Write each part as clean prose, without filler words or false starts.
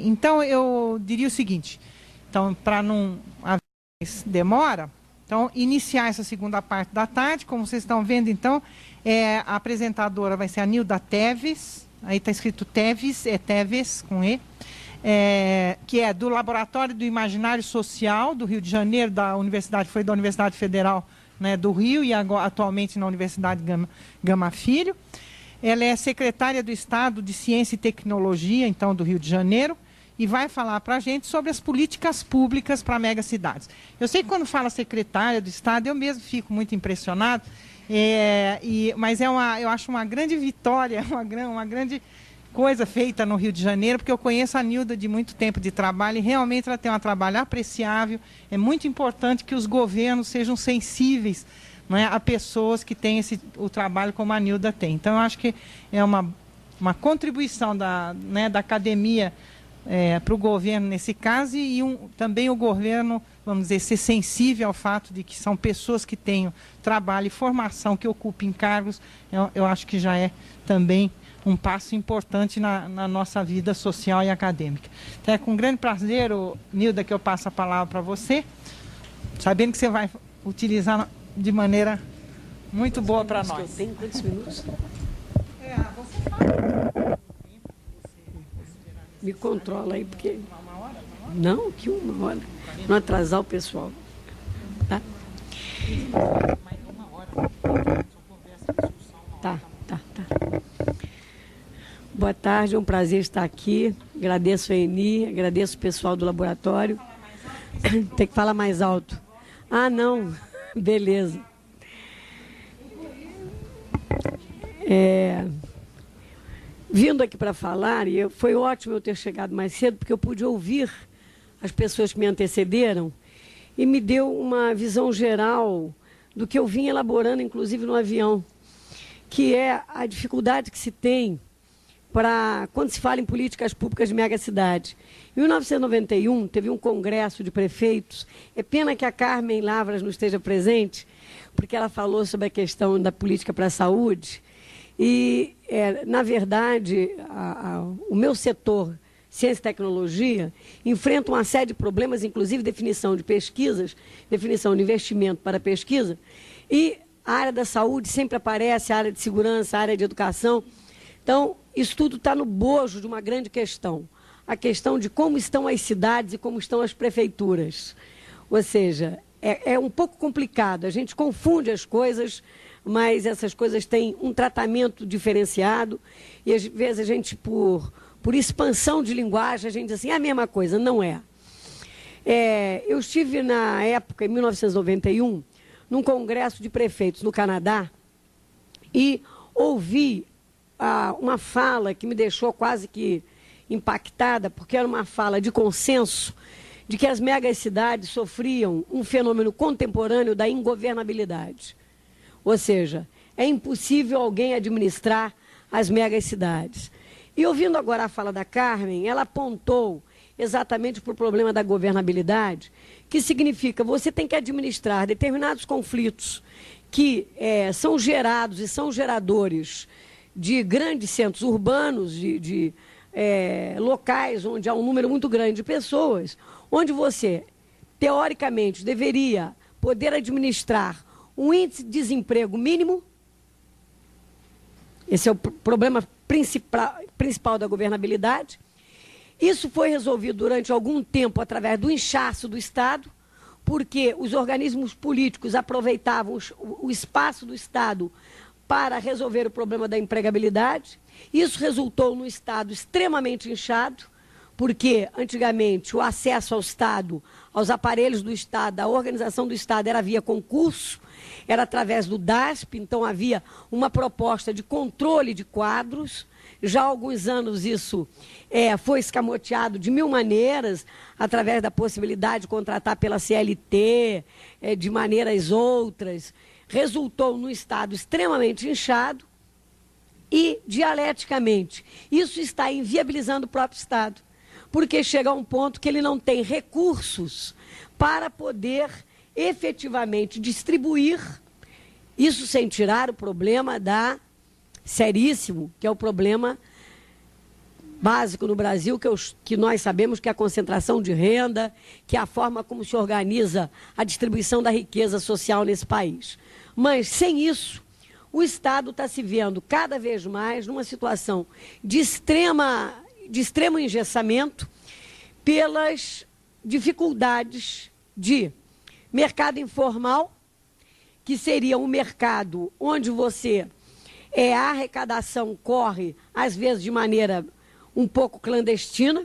Então, eu diria o seguinte, então, para não haver demora, então, iniciar essa segunda parte da tarde, como vocês estão vendo, então, a apresentadora vai ser a Nilda Teves, aí está escrito Teves, é Teves, com E, que é do Laboratório do Imaginário Social do Rio de Janeiro, foi da Universidade Federal, né, do Rio e agora, atualmente na Universidade Gama Filho. Ela é secretária do Estado de Ciência e Tecnologia, então, do Rio de Janeiro, e vai falar para a gente sobre as políticas públicas para megacidades. Eu sei que quando fala secretária do Estado, eu mesmo fico muito impressionado, mas eu acho uma grande vitória, uma grande coisa feita no Rio de Janeiro, porque eu conheço a Nilda de muito tempo de trabalho e realmente ela tem um trabalho apreciável. É muito importante que os governos sejam sensíveis, não é, a pessoas que têm o trabalho como a Nilda tem. Então, eu acho que é uma contribuição da academia para o governo nesse caso e também o governo, vamos dizer, ser sensível ao fato de que são pessoas que têm trabalho e formação, que ocupem cargos. Eu acho que já é também um passo importante na nossa vida social e acadêmica. Então, é com grande prazer, Nilda, que eu passo a palavra para você, sabendo que você vai utilizar de maneira muito boa para nós. Eu tenho quantos minutos? Você fala. Me controla aí, porque... Não, que 1 hora. Não atrasar o pessoal. Tá? Tá. Boa tarde, é um prazer estar aqui. Agradeço a Eni, agradeço o pessoal do laboratório. Tem que falar mais alto. Ah, não. Beleza. Vindo aqui para falar, e foi ótimo eu ter chegado mais cedo, porque eu pude ouvir as pessoas que me antecederam e me deu uma visão geral do que eu vim elaborando, inclusive no avião, que é a dificuldade que se tem quando se fala em políticas públicas de megacidade. Em 1991, teve um congresso de prefeitos. É pena que a Carmen Lavras não esteja presente, porque ela falou sobre a questão da política para a saúde. E, na verdade, o meu setor, ciência e tecnologia, enfrenta uma série de problemas, inclusive definição de pesquisas, definição de investimento para pesquisa, e a área da saúde sempre aparece, a área de segurança, a área de educação. Então, isso tudo está no bojo de uma grande questão, a questão de como estão as cidades e como estão as prefeituras. Ou seja, é um pouco complicado, a gente confunde as coisas, mas essas coisas têm um tratamento diferenciado e às vezes a gente, por expansão de linguagem, a gente diz assim, é a mesma coisa, não é. Eu estive na época, em 1991, num congresso de prefeitos no Canadá e ouvi uma fala que me deixou quase que impactada, porque era uma fala de consenso de que as megacidades sofriam um fenômeno contemporâneo da ingovernabilidade. Ou seja, é impossível alguém administrar as megacidades. E ouvindo agora a fala da Carmen, ela apontou exatamente para o problema da governabilidade, que significa você tem que administrar determinados conflitos que são gerados e são geradores de grandes centros urbanos, de locais onde há um número muito grande de pessoas, onde você, teoricamente, deveria poder administrar um índice de desemprego mínimo. Esse é o problema principal da governabilidade. Isso foi resolvido durante algum tempo através do inchaço do Estado, porque os organismos políticos aproveitavam o espaço do Estado para resolver o problema da empregabilidade. Isso resultou num Estado extremamente inchado, porque antigamente o acesso ao Estado, aos aparelhos do Estado, a organização do Estado era via concurso, era através do DASP, então havia uma proposta de controle de quadros. Já há alguns anos isso foi escamoteado de mil maneiras, através da possibilidade de contratar pela CLT, de maneiras outras. Resultou num Estado extremamente inchado e, dialeticamente, isso está inviabilizando o próprio Estado, porque chega a um ponto que ele não tem recursos para poder efetivamente distribuir, isso sem tirar o problema seríssimo, que é o problema básico no Brasil, que nós sabemos que é a concentração de renda, que é a forma como se organiza a distribuição da riqueza social nesse país. Mas, sem isso, o Estado está se vendo cada vez mais numa situação de extremo engessamento pelas dificuldades de mercado informal, que seria um mercado onde a arrecadação corre, às vezes, de maneira um pouco clandestina.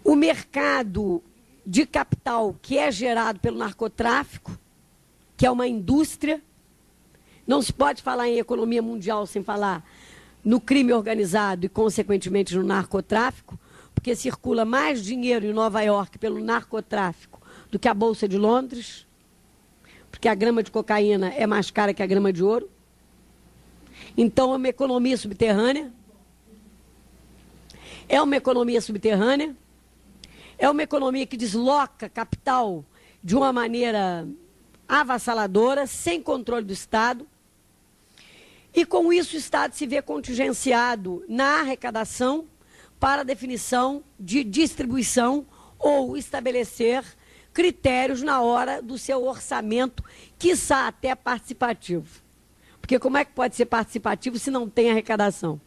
O mercado de capital que é gerado pelo narcotráfico, que é uma indústria. Não se pode falar em economia mundial sem falar no crime organizado e, consequentemente, no narcotráfico, porque circula mais dinheiro em Nova York pelo narcotráfico do que a Bolsa de Londres, porque a grama de cocaína é mais cara que a grama de ouro. Então, é uma economia subterrânea. É uma economia subterrânea. É uma economia que desloca capital de uma maneira avassaladora, sem controle do Estado. E, com isso, o Estado se vê contingenciado na arrecadação para a definição de distribuição ou estabelecer critérios na hora do seu orçamento, quiçá até participativo. Porque como é que pode ser participativo se não tem arrecadação?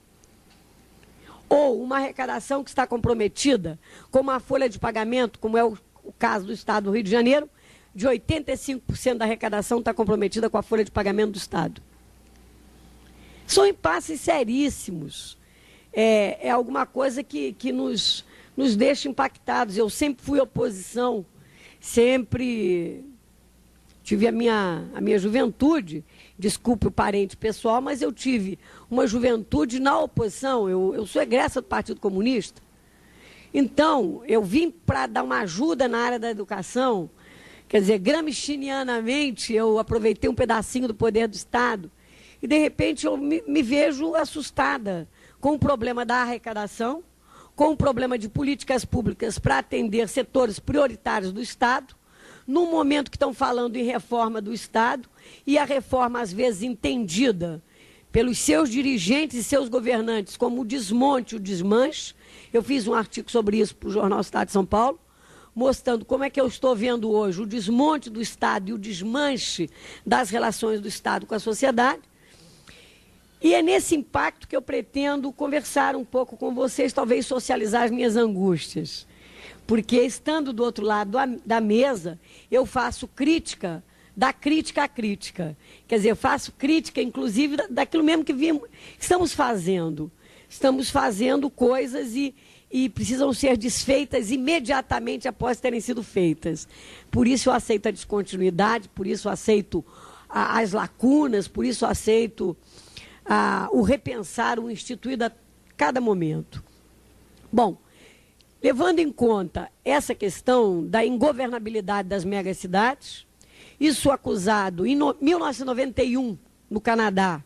Ou uma arrecadação que está comprometida com uma folha de pagamento, como é o caso do Estado do Rio de Janeiro, de 85% da arrecadação está comprometida com a folha de pagamento do Estado. São impasses seríssimos. É alguma coisa que nos deixa impactados. Eu sempre fui oposição, sempre tive a minha juventude, desculpe o parente pessoal, mas eu tive uma juventude na oposição. Eu sou egressa do Partido Comunista. Então, eu vim para dar uma ajuda na área da educação. Quer dizer, gramscianamente, eu aproveitei um pedacinho do poder do Estado e, de repente, eu me vejo assustada com o problema da arrecadação, com o problema de políticas públicas para atender setores prioritários do Estado, num momento que estão falando em reforma do Estado, e a reforma, às vezes, entendida pelos seus dirigentes e seus governantes como o desmonte, o desmanche. Eu fiz um artigo sobre isso para o Jornal Estado de São Paulo, mostrando como é que eu estou vendo hoje o desmonte do Estado e o desmanche das relações do Estado com a sociedade. E é nesse impacto que eu pretendo conversar um pouco com vocês, talvez socializar as minhas angústias. Porque, estando do outro lado da mesa, eu faço crítica, da crítica à crítica. Quer dizer, eu faço crítica, inclusive, daquilo mesmo que estamos fazendo. Estamos fazendo coisas e precisam ser desfeitas imediatamente após terem sido feitas. Por isso eu aceito a descontinuidade, por isso eu aceito as lacunas, por isso eu aceito o repensar, o instituído a cada momento. Bom, levando em conta essa questão da ingovernabilidade das megacidades, isso acusado em 1991, no Canadá,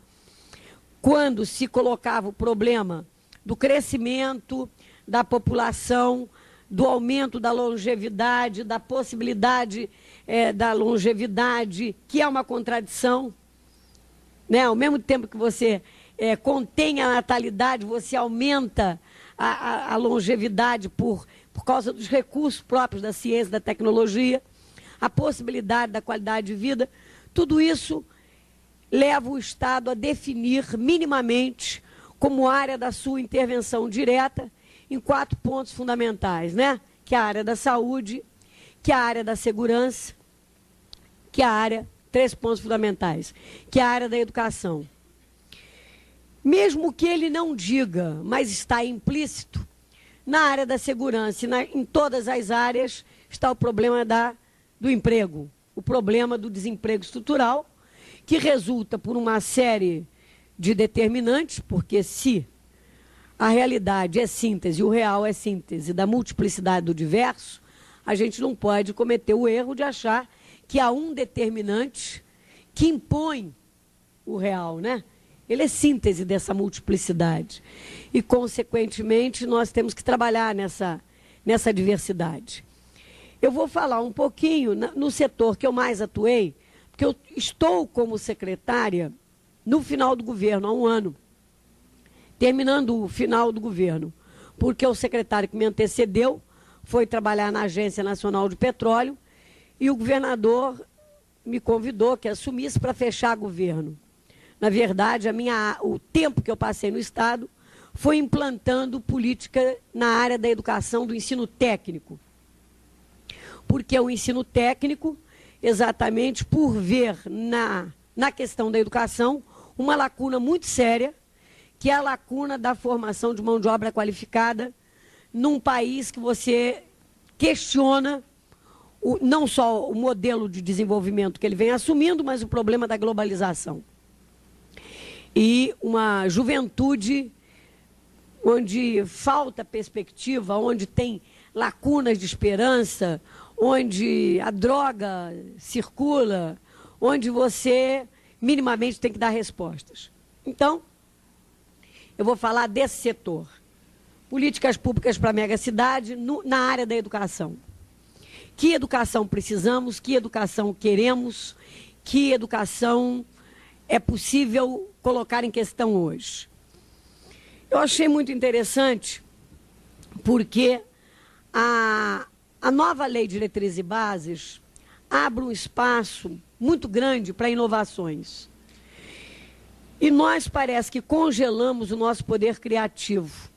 quando se colocava o problema do crescimento da população, do aumento da longevidade, da possibilidade da longevidade, que é uma contradição, né? Ao mesmo tempo que você contém a natalidade, você aumenta a longevidade por causa dos recursos próprios da ciência, da tecnologia, a possibilidade da qualidade de vida. Tudo isso leva o Estado a definir minimamente como área da sua intervenção direta em 4 pontos fundamentais, né? Que é a área da saúde, que é a área da segurança, que é a área, 3 pontos fundamentais, que é a área da educação. Mesmo que ele não diga, mas está implícito, na área da segurança e em todas as áreas está o problema do emprego, o problema do desemprego estrutural, que resulta por uma série de determinantes, porque se a realidade é síntese, o real é síntese da multiplicidade do diverso, a gente não pode cometer o erro de achar que há um determinante que impõe o real, né? Ele é síntese dessa multiplicidade. E, consequentemente, nós temos que trabalhar nessa diversidade. Eu vou falar um pouquinho no setor que eu mais atuei, porque eu estou como secretária no final do governo, há um ano, terminando o final do governo, porque o secretário que me antecedeu foi trabalhar na Agência Nacional de Petróleo e o governador me convidou que assumisse para fechar governo. Na verdade, o tempo que eu passei no Estado foi implantando política na área da educação, do ensino técnico. Porque o ensino técnico, exatamente por ver na questão da educação uma lacuna muito séria, que é a lacuna da formação de mão de obra qualificada num país que você questiona não só o modelo de desenvolvimento que ele vem assumindo, mas o problema da globalização. E uma juventude onde falta perspectiva, onde tem lacunas de esperança, onde a droga circula, onde você minimamente tem que dar respostas. Então, eu vou falar desse setor. Políticas públicas para a megacidade na área da educação. Que educação precisamos, que educação queremos, que educação é possível colocar em questão hoje. Eu achei muito interessante porque a nova Lei de Diretrizes e Bases abre um espaço muito grande para inovações. E nós parece que congelamos o nosso poder criativo.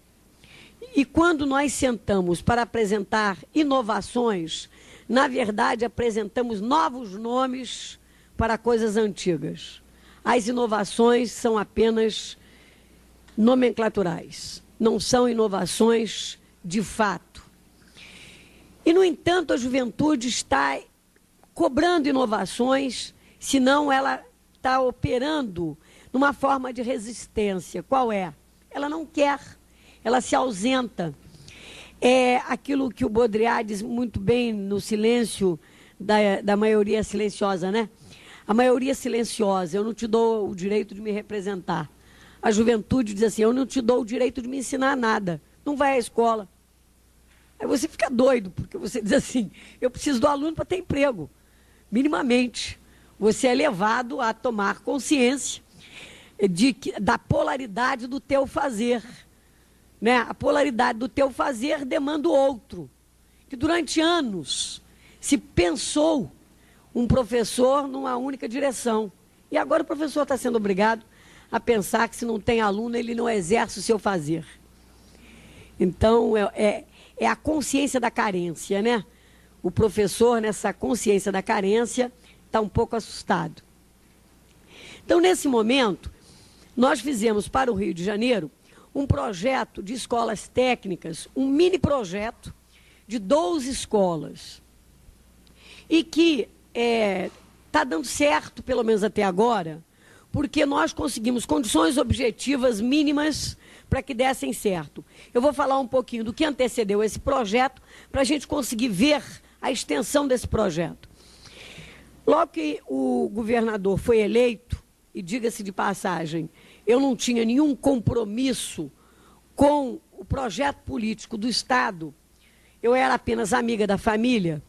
E quando nós sentamos para apresentar inovações, na verdade apresentamos novos nomes para coisas antigas. As inovações são apenas nomenclaturais, não são inovações de fato. E, no entanto, a juventude está cobrando inovações, senão ela está operando numa forma de resistência. Qual é? Ela não quer, ela se ausenta. É aquilo que o Baudrillard diz muito bem no silêncio da maioria silenciosa, né? A maioria silenciosa, eu não te dou o direito de me representar. A juventude diz assim, eu não te dou o direito de me ensinar nada. Não vai à escola. Aí você fica doido, porque você diz assim, eu preciso do aluno para ter emprego. Minimamente. Você é levado a tomar consciência da polaridade do teu fazer. Né? A polaridade do teu fazer demanda o outro. Que durante anos se pensou um professor numa única direção. E agora o professor está sendo obrigado a pensar que se não tem aluno, ele não exerce o seu fazer. Então, é a consciência da carência, né? O professor, nessa consciência da carência, está um pouco assustado. Então, nesse momento, nós fizemos para o Rio de Janeiro um projeto de escolas técnicas, um mini projeto de 12 escolas. E que está dando certo, pelo menos até agora, porque nós conseguimos condições objetivas mínimas para que dessem certo. Eu vou falar um pouquinho do que antecedeu esse projeto para a gente conseguir ver a extensão desse projeto. Logo que o governador foi eleito, e diga-se de passagem, eu não tinha nenhum compromisso com o projeto político do Estado, eu era apenas amiga da família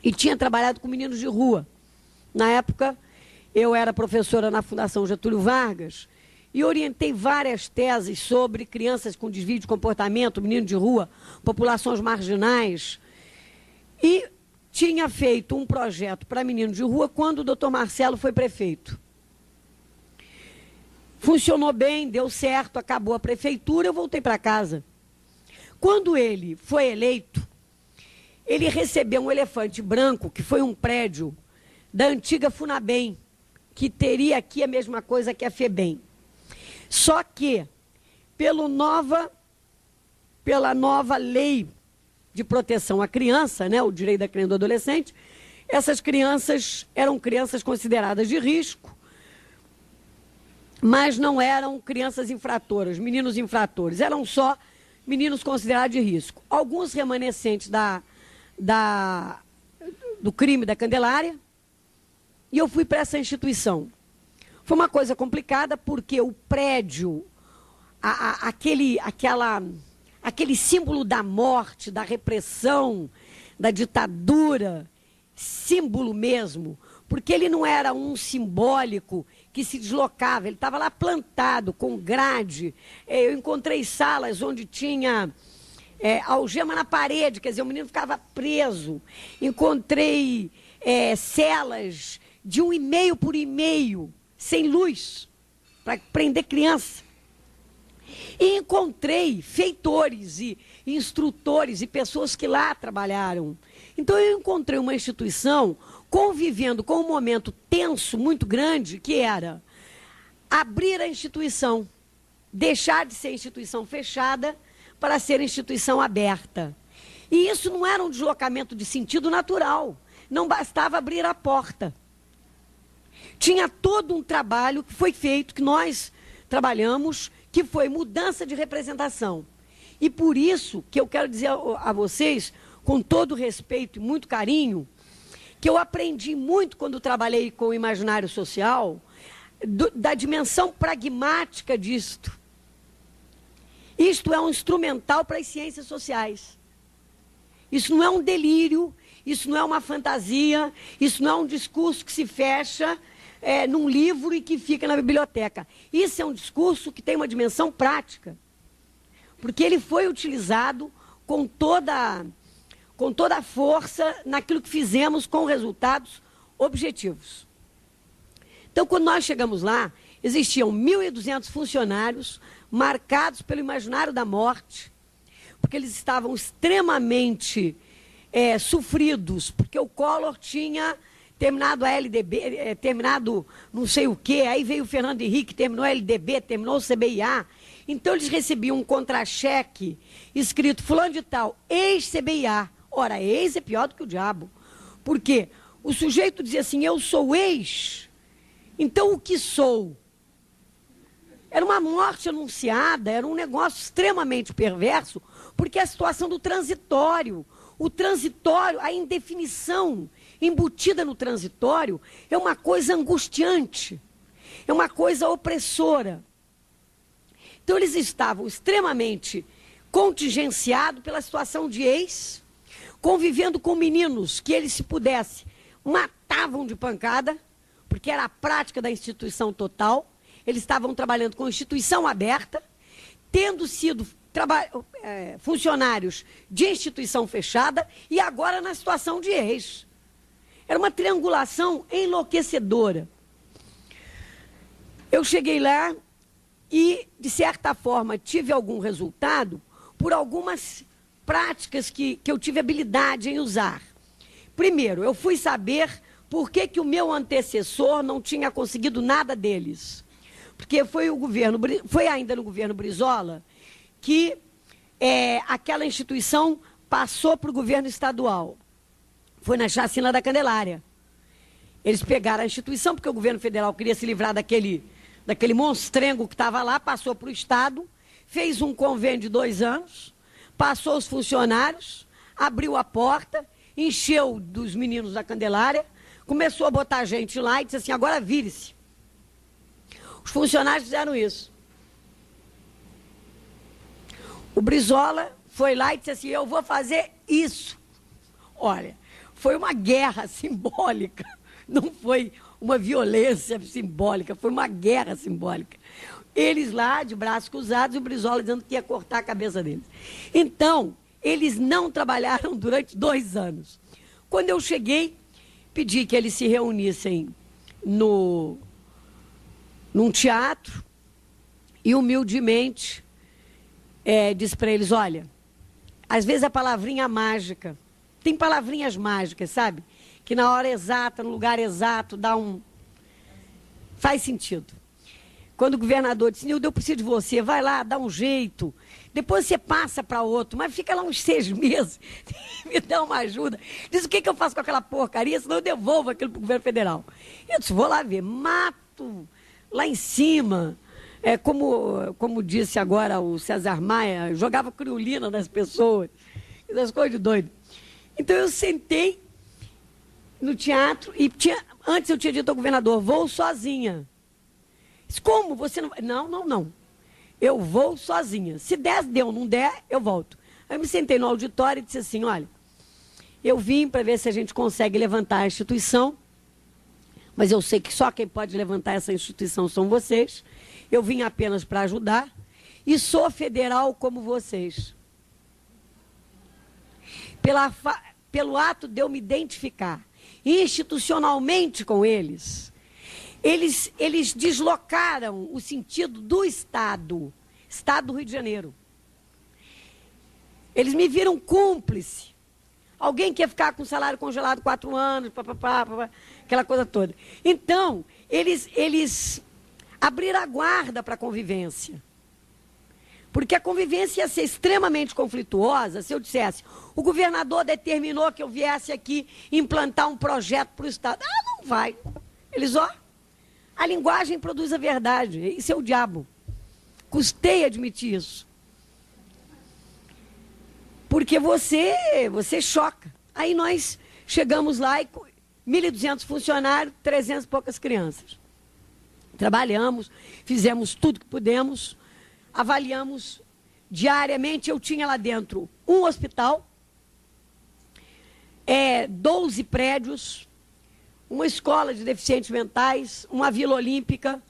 e tinha trabalhado com meninos de rua. Na época, eu era professora na Fundação Getúlio Vargas e orientei várias teses sobre crianças com desvio de comportamento, menino de rua, populações marginais. E tinha feito um projeto para menino de rua quando o doutor Marcelo foi prefeito. Funcionou bem, deu certo, acabou a prefeitura, eu voltei para casa. Quando ele foi eleito, ele recebeu um elefante branco, que foi um prédio da antiga Funabem, que teria aqui a mesma coisa que a FEBEM. Só que, pela nova lei de proteção à criança, né, o direito da criança e do adolescente, essas crianças eram crianças consideradas de risco, mas não eram crianças infratoras, meninos infratores, eram só meninos considerados de risco. Alguns remanescentes do crime da Candelária, e eu fui para essa instituição. Foi uma coisa complicada porque o prédio, aquele símbolo da morte, da repressão, da ditadura, símbolo mesmo, porque ele não era um simbólico que se deslocava, ele estava lá plantado, com grade. Eu encontrei salas onde tinha algema na parede, quer dizer, o menino ficava preso. Encontrei celas de 1,5 por 1,5, sem luz, para prender criança. E encontrei feitores e instrutores e pessoas que lá trabalharam. Então eu encontrei uma instituição convivendo com um momento tenso muito grande, que era abrir a instituição, deixar de ser instituição fechada para ser instituição aberta. E isso não era um deslocamento de sentido natural, não bastava abrir a porta. Tinha todo um trabalho que foi feito, que nós trabalhamos, que foi mudança de representação. E por isso que eu quero dizer a vocês, com todo respeito e muito carinho, que eu aprendi muito quando trabalhei com o imaginário social, da dimensão pragmática disto. Isto é um instrumental para as ciências sociais. Isso não é um delírio, isso não é uma fantasia, isso não é um discurso que se fecha num livro e que fica na biblioteca. Isso é um discurso que tem uma dimensão prática, porque ele foi utilizado com toda a força naquilo que fizemos com resultados objetivos. Então, quando nós chegamos lá, existiam 1.200 funcionários marcados pelo imaginário da morte, porque eles estavam extremamente sofridos, porque o Collor tinha terminado a LDB, terminado não sei o quê, aí veio o Fernando Henrique, terminou a LDB, terminou o CBIA. Então, eles recebiam um contra-cheque escrito fulano de tal, ex-CBIA. Ora, ex é pior do que o diabo. Porque o sujeito dizia assim, eu sou ex, então o que sou? Era uma morte anunciada, era um negócio extremamente perverso, porque a situação do transitório, o transitório, a indefinição embutida no transitório é uma coisa angustiante, é uma coisa opressora. Então, eles estavam extremamente contingenciados pela situação de ex, convivendo com meninos que eles, se pudesse, matavam de pancada, porque era a prática da instituição total. Eles estavam trabalhando com instituição aberta, tendo sido funcionários de instituição fechada e agora na situação de ex. Era uma triangulação enlouquecedora. Eu cheguei lá e, de certa forma, tive algum resultado por algumas práticas que eu tive habilidade em usar. Primeiro, eu fui saber por que o meu antecessor não tinha conseguido nada deles. Porque foi ainda no governo Brizola que aquela instituição passou para o governo estadual. Foi na chacina da Candelária. Eles pegaram a instituição, porque o governo federal queria se livrar daquele monstrengo que estava lá, passou para o Estado, fez um convênio de 2 anos, passou os funcionários, abriu a porta, encheu dos meninos da Candelária, começou a botar gente lá e disse assim, agora vire-se. Os funcionários fizeram isso. O Brizola foi lá e disse assim, eu vou fazer isso. Olha, foi uma guerra simbólica, não foi uma violência simbólica, foi uma guerra simbólica. Eles lá, de braços cruzados, e o Brizola dizendo que ia cortar a cabeça deles. Então, eles não trabalharam durante 2 anos. Quando eu cheguei, pedi que eles se reunissem num teatro e, humildemente, disse para eles, olha, às vezes a palavrinha mágica, tem palavrinhas mágicas, sabe? Que na hora exata, no lugar exato, faz sentido. Quando o governador disse, Nildo, eu preciso de você, vai lá, dá um jeito, depois você passa para outro, mas fica lá uns 6 meses, me dá uma ajuda. Diz, o que eu faço com aquela porcaria, senão eu devolvo aquilo para o governo federal. Eu disse, vou lá ver, mato lá em cima, como disse agora o César Maia, jogava criolina nas pessoas, das coisas de doido. Então eu sentei no teatro e antes eu tinha dito ao governador, vou sozinha. Disse, como? Você não... Não. Eu vou sozinha. Se der, deu. Não der, eu volto. Aí eu me sentei no auditório e disse assim, olha, Eu vim para ver se a gente consegue levantar a instituição, mas eu sei que só quem pode levantar essa instituição são vocês. Eu vim apenas para ajudar e sou federal como vocês. Pelo ato de eu me identificar institucionalmente com eles, eles deslocaram o sentido do Estado do Rio de Janeiro. Eles me viram cúmplice. Alguém que ia ficar com salário congelado 4 anos, aquela coisa toda. Então, eles abriram a guarda para a convivência. Porque a convivência ia ser extremamente conflituosa se eu dissesse: o governador determinou que eu viesse aqui implantar um projeto para o Estado. Ah, não vai. Eles, a linguagem produz a verdade. Isso é o diabo. Custei admitir isso. Porque você choca. Aí nós chegamos lá e 1.200 funcionários, 300 e poucas crianças. Trabalhamos, fizemos tudo que pudemos, avaliamos diariamente. Eu tinha lá dentro um hospital, 12 prédios, uma escola de deficientes mentais, uma vila olímpica,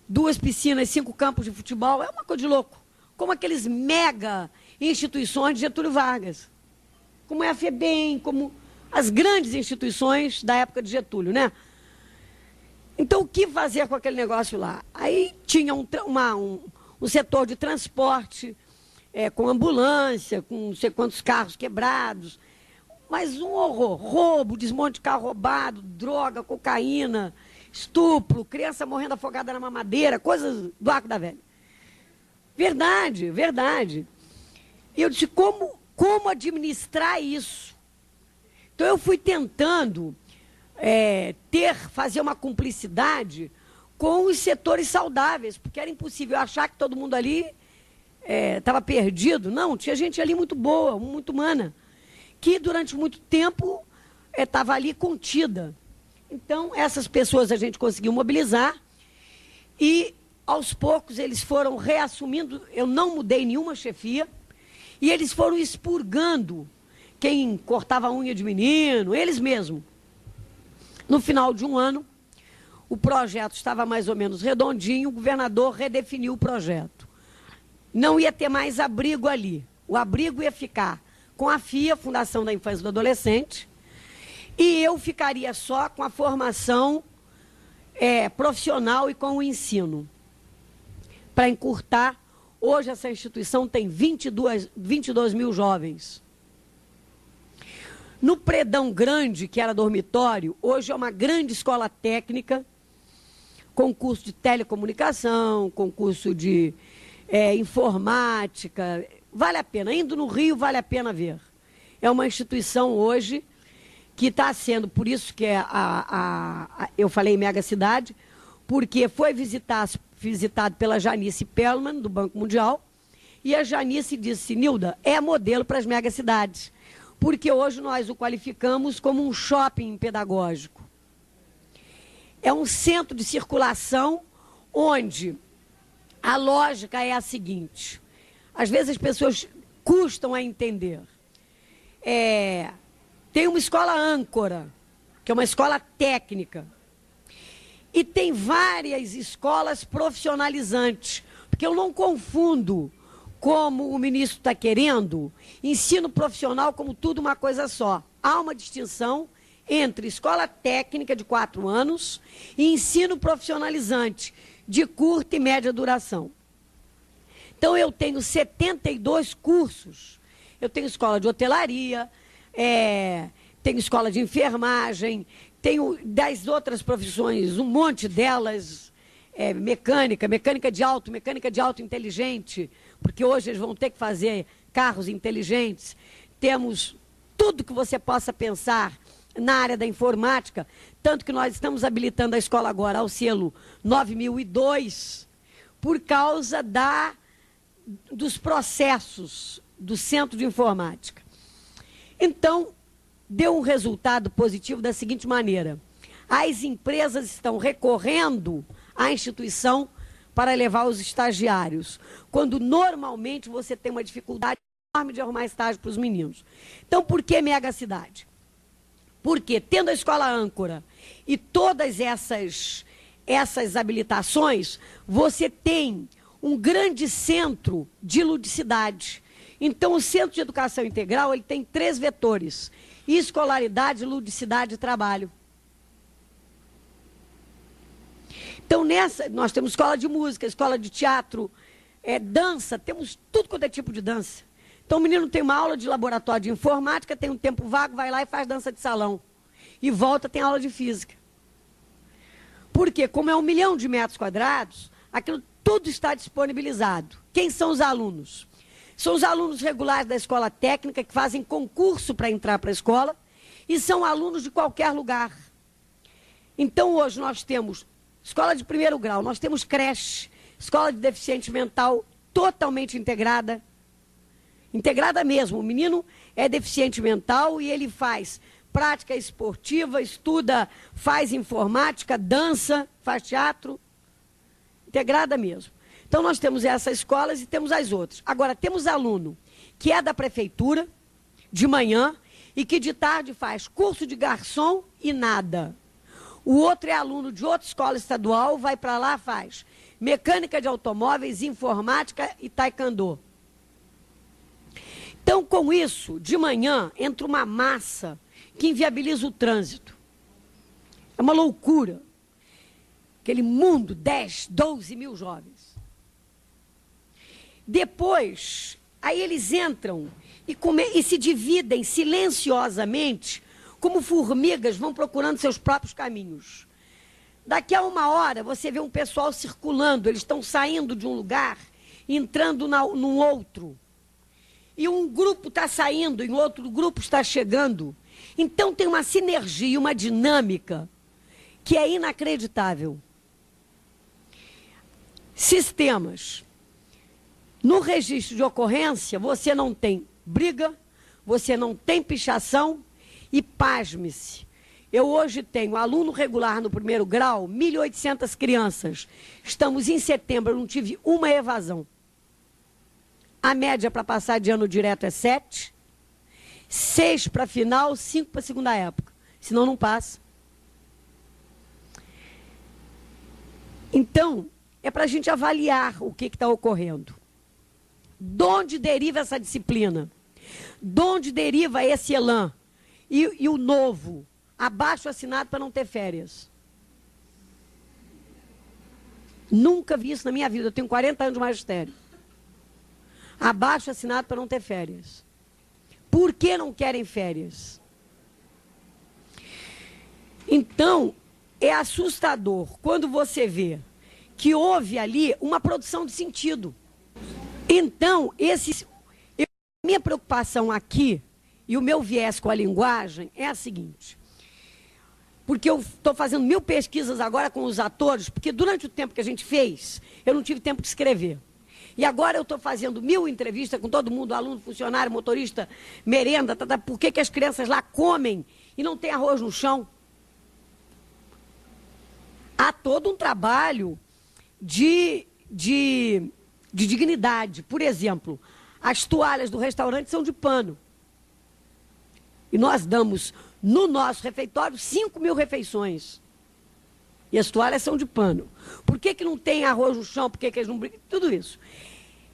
2 piscinas, 5 campos de futebol. É uma coisa de louco. Como aqueles mega instituições de Getúlio Vargas, como é a FEBEM, como as grandes instituições da época de Getúlio, né? Então, o que fazer com aquele negócio lá? Aí tinha um setor de transporte, com ambulância, com não sei quantos carros quebrados, mas um horror, roubo, desmonte de carro roubado, droga, cocaína, estupro, criança morrendo afogada na mamadeira, coisas do Arco da Velha. Verdade, verdade. E eu disse, como administrar isso? Então, eu fui tentando fazer uma cumplicidade com os setores saudáveis, porque era impossível achar que todo mundo ali estava perdido. Não, tinha gente ali muito boa, muito humana, que durante muito tempo estava ali contida. Então, essas pessoas a gente conseguiu mobilizar e, aos poucos, eles foram reassumindo. Eu não mudei nenhuma chefia. E eles foram expurgando quem cortava a unha de menino, eles mesmos. No final de um ano, o projeto estava mais ou menos redondinho, o governador redefiniu o projeto. Não ia ter mais abrigo ali. O abrigo ia ficar com a FIA, Fundação da Infância e do Adolescente, e eu ficaria só com a formação profissional e com o ensino, para encurtar. Hoje essa instituição tem 22 mil jovens. No Predão Grande, que era dormitório, hoje é uma grande escola técnica, com curso de telecomunicação, com curso de informática. Vale a pena, indo no Rio, vale a pena ver. É uma instituição hoje que está sendo, por isso que eu falei mega cidade, porque foi visitado pela Janice Pellman, do Banco Mundial, e a Janice disse: Nilda, é modelo para as megacidades, porque hoje nós o qualificamos como um shopping pedagógico. É um centro de circulação onde a lógica é a seguinte: às vezes as pessoas custam a entender. Tem uma escola âncora, que é uma escola técnica, e tem várias escolas profissionalizantes, porque eu não confundo, como o ministro está querendo, ensino profissional como tudo uma coisa só. Há uma distinção entre escola técnica de 4 anos e ensino profissionalizante de curta e média duração. Então, eu tenho 72 cursos. Eu tenho escola de hotelaria, tenho escola de enfermagem, tenho 10 outras profissões, um monte delas, mecânica de auto inteligente, porque hoje eles vão ter que fazer carros inteligentes. Temos tudo que você possa pensar na área da informática, tanto que nós estamos habilitando a escola agora ao selo 9002, por causa dos processos do Centro de Informática. Então, deu um resultado positivo da seguinte maneira: as empresas estão recorrendo à instituição para levar os estagiários, quando normalmente você tem uma dificuldade enorme de arrumar estágio para os meninos. Então, por que mega cidade? Porque, tendo a escola âncora e todas essas habilitações, você tem um grande centro de ludicidade. Então, o Centro de Educação Integral ele tem 3 vetores: escolaridade, ludicidade e trabalho. Então, nós temos escola de música, escola de teatro, dança, temos tudo quanto é tipo de dança. Então, o menino tem uma aula de laboratório de informática, tem um tempo vago, vai lá e faz dança de salão. E volta, tem aula de física. Porque, como é 1 milhão de metros quadrados, aquilo tudo está disponibilizado. Quem são os alunos? São os alunos regulares da escola técnica que fazem concurso para entrar para a escola e são alunos de qualquer lugar. Então, hoje nós temos escola de 1º grau, nós temos creche, escola de deficiente mental totalmente integrada. Integrada mesmo, o menino é deficiente mental e ele faz prática esportiva, estuda, faz informática, dança, faz teatro, integrada mesmo. Então, nós temos essas escolas e temos as outras. Agora, temos aluno que é da prefeitura, de manhã, e que de tarde faz curso de garçom e nada. O outro é aluno de outra escola estadual, vai para lá, faz mecânica de automóveis, informática e taekwondo. Então, com isso, de manhã, entra uma massa que inviabiliza o trânsito. É uma loucura. Aquele mundo, 10, 12 mil jovens. Depois, aí eles entram e se dividem silenciosamente, como formigas vão procurando seus próprios caminhos. Daqui a 1 hora, você vê um pessoal circulando, eles estão saindo de um lugar e entrando num outro. E um grupo está saindo, e outro grupo está chegando. Então, tem uma sinergia, uma dinâmica que é inacreditável. Sistemas. No registro de ocorrência, você não tem briga, você não tem pichação e, pasme-se, eu hoje tenho aluno regular no 1º grau, 1.800 crianças. Estamos em setembro, eu não tive uma evasão. A média para passar de ano direto é 7, 6 para final, 5 para segunda época. Senão não passa. Então, é para a gente avaliar o que está ocorrendo. De onde deriva essa disciplina? De onde deriva esse elan? E o novo, abaixo assinado para não ter férias. Nunca vi isso na minha vida, eu tenho 40 anos de magistério. Abaixo assinado para não ter férias. Por que não querem férias? Então, é assustador quando você vê que houve ali uma produção de sentido. Então, minha preocupação aqui, e o meu viés com a linguagem, é a seguinte. Porque eu estou fazendo 1000 pesquisas agora com os atores, porque durante o tempo que a gente fez, eu não tive tempo de escrever. E agora eu estou fazendo 1000 entrevistas com todo mundo, aluno, funcionário, motorista, merenda, por que as crianças lá comem e não tem arroz no chão? Há todo um trabalho de dignidade. Por exemplo, as toalhas do restaurante são de pano. E nós damos, no nosso refeitório, 5.000 refeições. E as toalhas são de pano. Por que não tem arroz no chão? Por que eles não brincam? Tudo isso.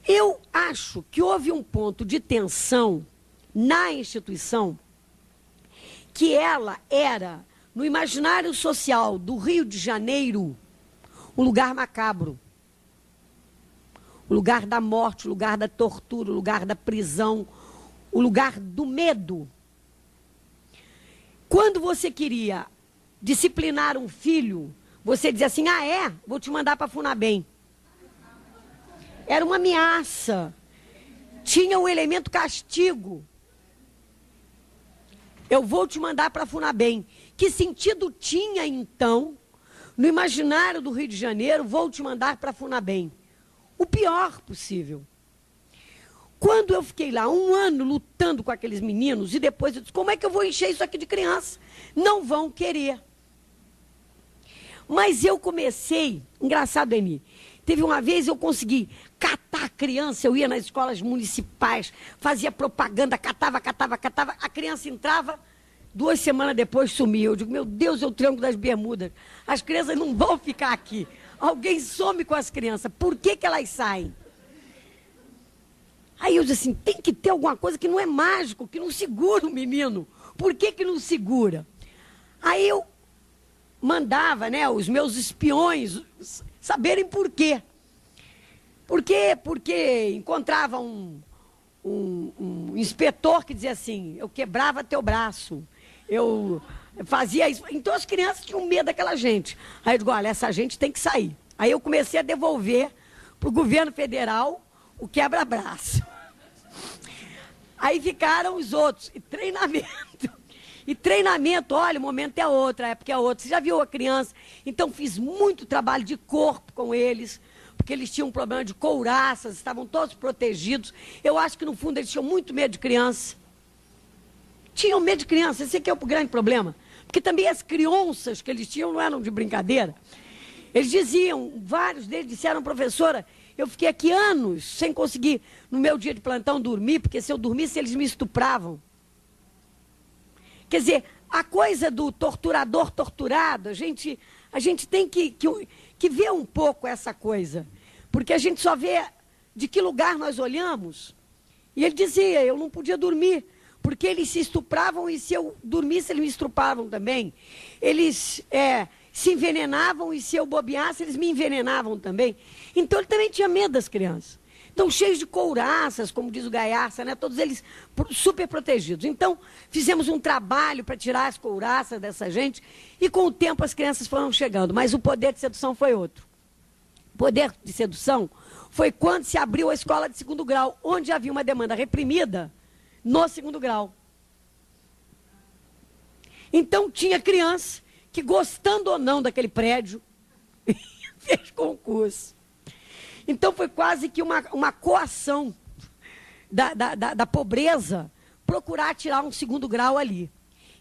Eu acho que houve um ponto de tensão na instituição que ela era, no imaginário social do Rio de Janeiro, um lugar macabro. O lugar da morte, o lugar da tortura, o lugar da prisão, o lugar do medo. Quando você queria disciplinar um filho, você dizia assim, vou te mandar para a FUNABEM. Era uma ameaça. Tinha o elemento castigo. Eu vou te mandar para a FUNABEM. Que sentido tinha, então, no imaginário do Rio de Janeiro, vou te mandar para a FUNABEM? O pior possível. Quando eu fiquei lá 1 ano lutando com aqueles meninos, e depois eu disse, como é que eu vou encher isso aqui de criança? Não vão querer. Mas eu comecei, engraçado, Eni, teve uma vez eu consegui catar criança, eu ia nas escolas municipais, fazia propaganda, catava, a criança entrava, 2 semanas depois sumia. Eu digo, meu Deus, é o Triângulo das Bermudas. As crianças não vão ficar aqui. Alguém some com as crianças. Por que que elas saem? Aí eu disse assim, tem que ter alguma coisa que não é mágico, que não segura o menino. Por que que não segura? Aí eu mandava, né, os meus espiões saberem por quê. Por quê? Porque encontrava um inspetor que dizia assim, eu quebrava teu braço, eu fazia isso. Então as crianças tinham medo daquela gente. Aí eu digo, olha, essa gente tem que sair. Aí eu comecei a devolver para o governo federal o quebra-braço. Aí ficaram os outros. E treinamento. E treinamento, olha, o momento é outro, a época é outra. Você já viu a criança? Então fiz muito trabalho de corpo com eles, porque eles tinham um problema de couraças, estavam todos protegidos. Eu acho que no fundo eles tinham muito medo de criança. Tinham medo de criança, esse aqui é o grande problema. Porque também as crianças que eles tinham não eram de brincadeira. Eles diziam, vários deles disseram, professora, eu fiquei aqui anos sem conseguir, no meu dia de plantão, dormir, porque se eu dormisse, eles me estupravam. Quer dizer, a coisa do torturador torturado, a gente tem que ver um pouco essa coisa. Porque a gente só vê de que lugar nós olhamos. E ele dizia, eu não podia dormir, porque eles se estupravam e se eu dormisse, eles me estupravam também. Eles se envenenavam e se eu bobeasse, eles me envenenavam também. Então, ele também tinha medo das crianças. Então, cheios de couraças, como diz o Gaiarsa, né? Todos eles super protegidos. Então, fizemos um trabalho para tirar as couraças dessa gente e, com o tempo, as crianças foram chegando. Mas o poder de sedução foi outro. O poder de sedução foi quando se abriu a escola de 2º grau, onde havia uma demanda reprimida no 2º grau. Então, tinha criança que, gostando ou não daquele prédio, fez concurso. Então, foi quase que uma coação da pobreza procurar tirar um 2º grau ali.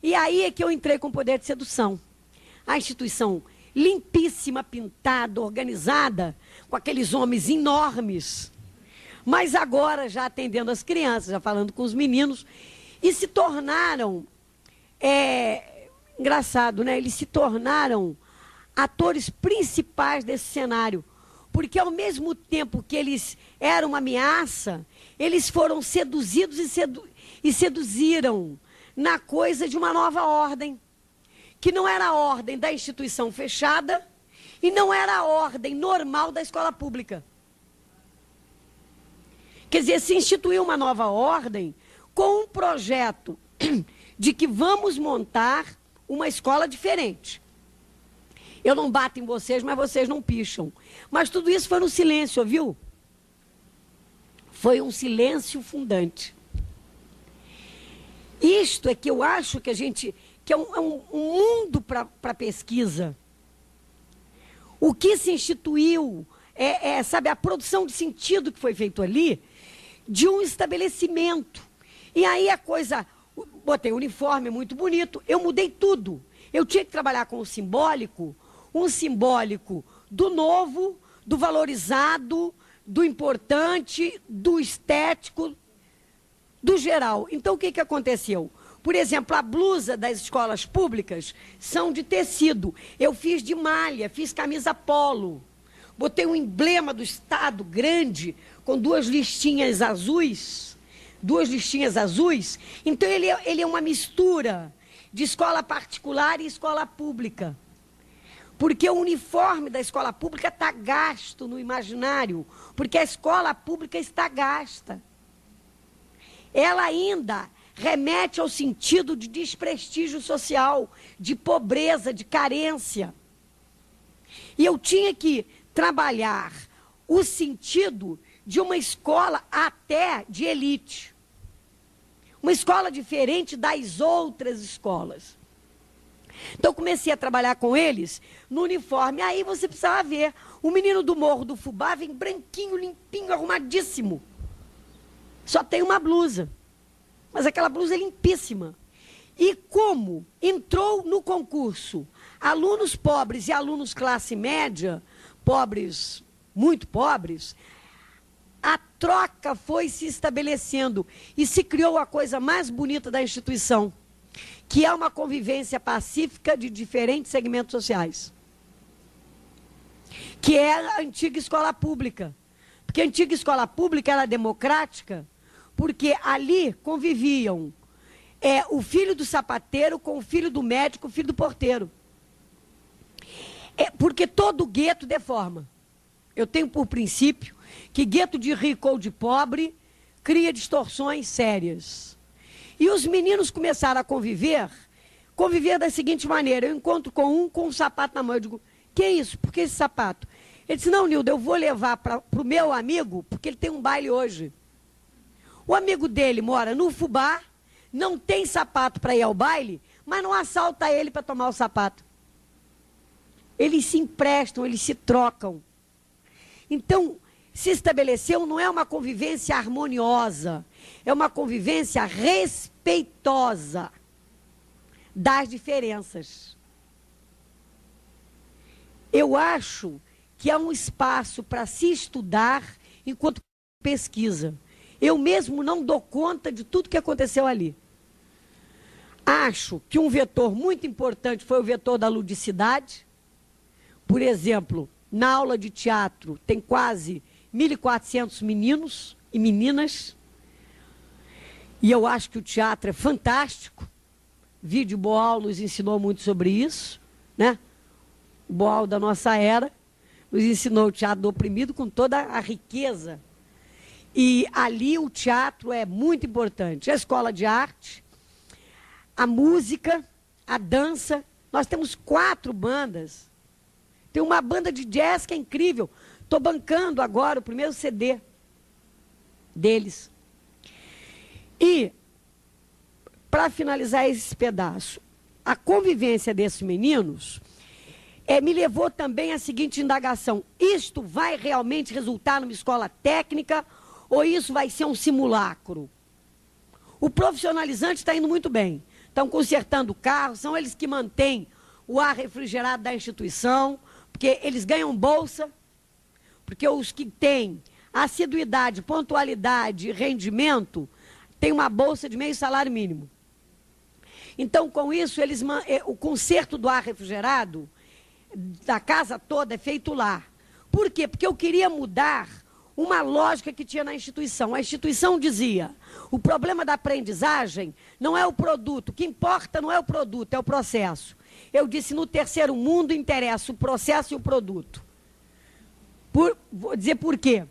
E aí é que eu entrei com o poder de sedução. A instituição limpíssima, pintada, organizada, com aqueles homens enormes, mas agora já atendendo as crianças, já falando com os meninos, e se tornaram, engraçado, né? Eles se tornaram atores principais desse cenário. Porque, ao mesmo tempo que eles eram uma ameaça, eles foram seduzidos e seduziram na coisa de uma nova ordem, que não era a ordem da instituição fechada e não era a ordem normal da escola pública. Quer dizer, se instituiu uma nova ordem com um projeto de que vamos montar uma escola diferente. Eu não bato em vocês, mas vocês não picham. Mas tudo isso foi no silêncio, ouviu? Foi um silêncio fundante. Isto é que eu acho que que é um mundo para pesquisa. O que se instituiu sabe, a produção de sentido que foi feito ali, de um estabelecimento. E aí a coisa, botei um uniforme muito bonito, eu mudei tudo. Eu tinha que trabalhar com o simbólico, um simbólico do novo, do valorizado, do importante, do estético, do geral. Então, o que aconteceu? Por exemplo, a blusa das escolas públicas são de tecido. Eu fiz de malha, fiz camisa polo. Botei um emblema do Estado grande, com 2 listinhas azuis. 2 listinhas azuis. Então, ele é uma mistura de escola particular e escola pública. Porque o uniforme da escola pública está gasto no imaginário, porque a escola pública está gasta. Ela ainda remete ao sentido de desprestígio social, de pobreza, de carência. E eu tinha que trabalhar o sentido de uma escola até de elite. Uma escola diferente das outras escolas. Então, comecei a trabalhar com eles no uniforme. Aí você precisava ver, o menino do Morro do Fubá vem branquinho, limpinho, arrumadíssimo. Só tem uma blusa. Mas aquela blusa é limpíssima. E como entrou no concurso alunos pobres e alunos classe média, pobres, muito pobres, troca foi se estabelecendo e se criou a coisa mais bonita da instituição, que é uma convivência pacífica de diferentes segmentos sociais, que é a antiga escola pública. Porque a antiga escola pública era democrática, porque ali conviviam o filho do sapateiro com o filho do médico, o filho do porteiro. Porque todo gueto deforma. Eu tenho por princípio que gueto de rico ou de pobre cria distorções sérias. E os meninos começaram a conviver da seguinte maneira: eu encontro com um sapato na mão, eu digo, que é isso? Por que esse sapato? Ele disse, não, Nilda, eu vou levar para o meu amigo, porque ele tem um baile hoje. O amigo dele mora no Fubá, não tem sapato para ir ao baile, mas não assalta ele para tomar o sapato. Eles se emprestam, eles se trocam. Então, se estabeleceu, não é uma convivência harmoniosa, é uma convivência respeitosa das diferenças. Eu acho que há um espaço para se estudar enquanto pesquisa. Eu mesmo não dou conta de tudo que aconteceu ali. Acho que um vetor muito importante foi o vetor da ludicidade. Por exemplo, na aula de teatro tem quase 1.400 meninos e meninas. E eu acho que o teatro é fantástico. Vídeo Boal nos ensinou muito sobre isso, né? O Boal da nossa era nos ensinou o teatro do oprimido com toda a riqueza. E ali o teatro é muito importante. A escola de arte, a música, a dança. Nós temos 4 bandas. Tem uma banda de jazz que é incrível. Estou bancando agora o primeiro CD deles. E, para finalizar esse pedaço, a convivência desses meninos me levou também à seguinte indagação: isto vai realmente resultar numa escola técnica ou isso vai ser um simulacro? O profissionalizante está indo muito bem. Estão consertando o carro, são eles que mantêm o ar refrigerado da instituição, porque eles ganham bolsa, porque os que têm assiduidade, pontualidade e rendimento têm uma bolsa de meio salário mínimo. Então, com isso, o conserto do ar refrigerado da casa toda é feito lá. Por quê? Porque eu queria mudar uma lógica que tinha na instituição. A instituição dizia, o problema da aprendizagem não é o produto, o que importa não é o produto, é o processo. Eu disse, no terceiro mundo interessa o processo e o produto. Vou dizer por quê.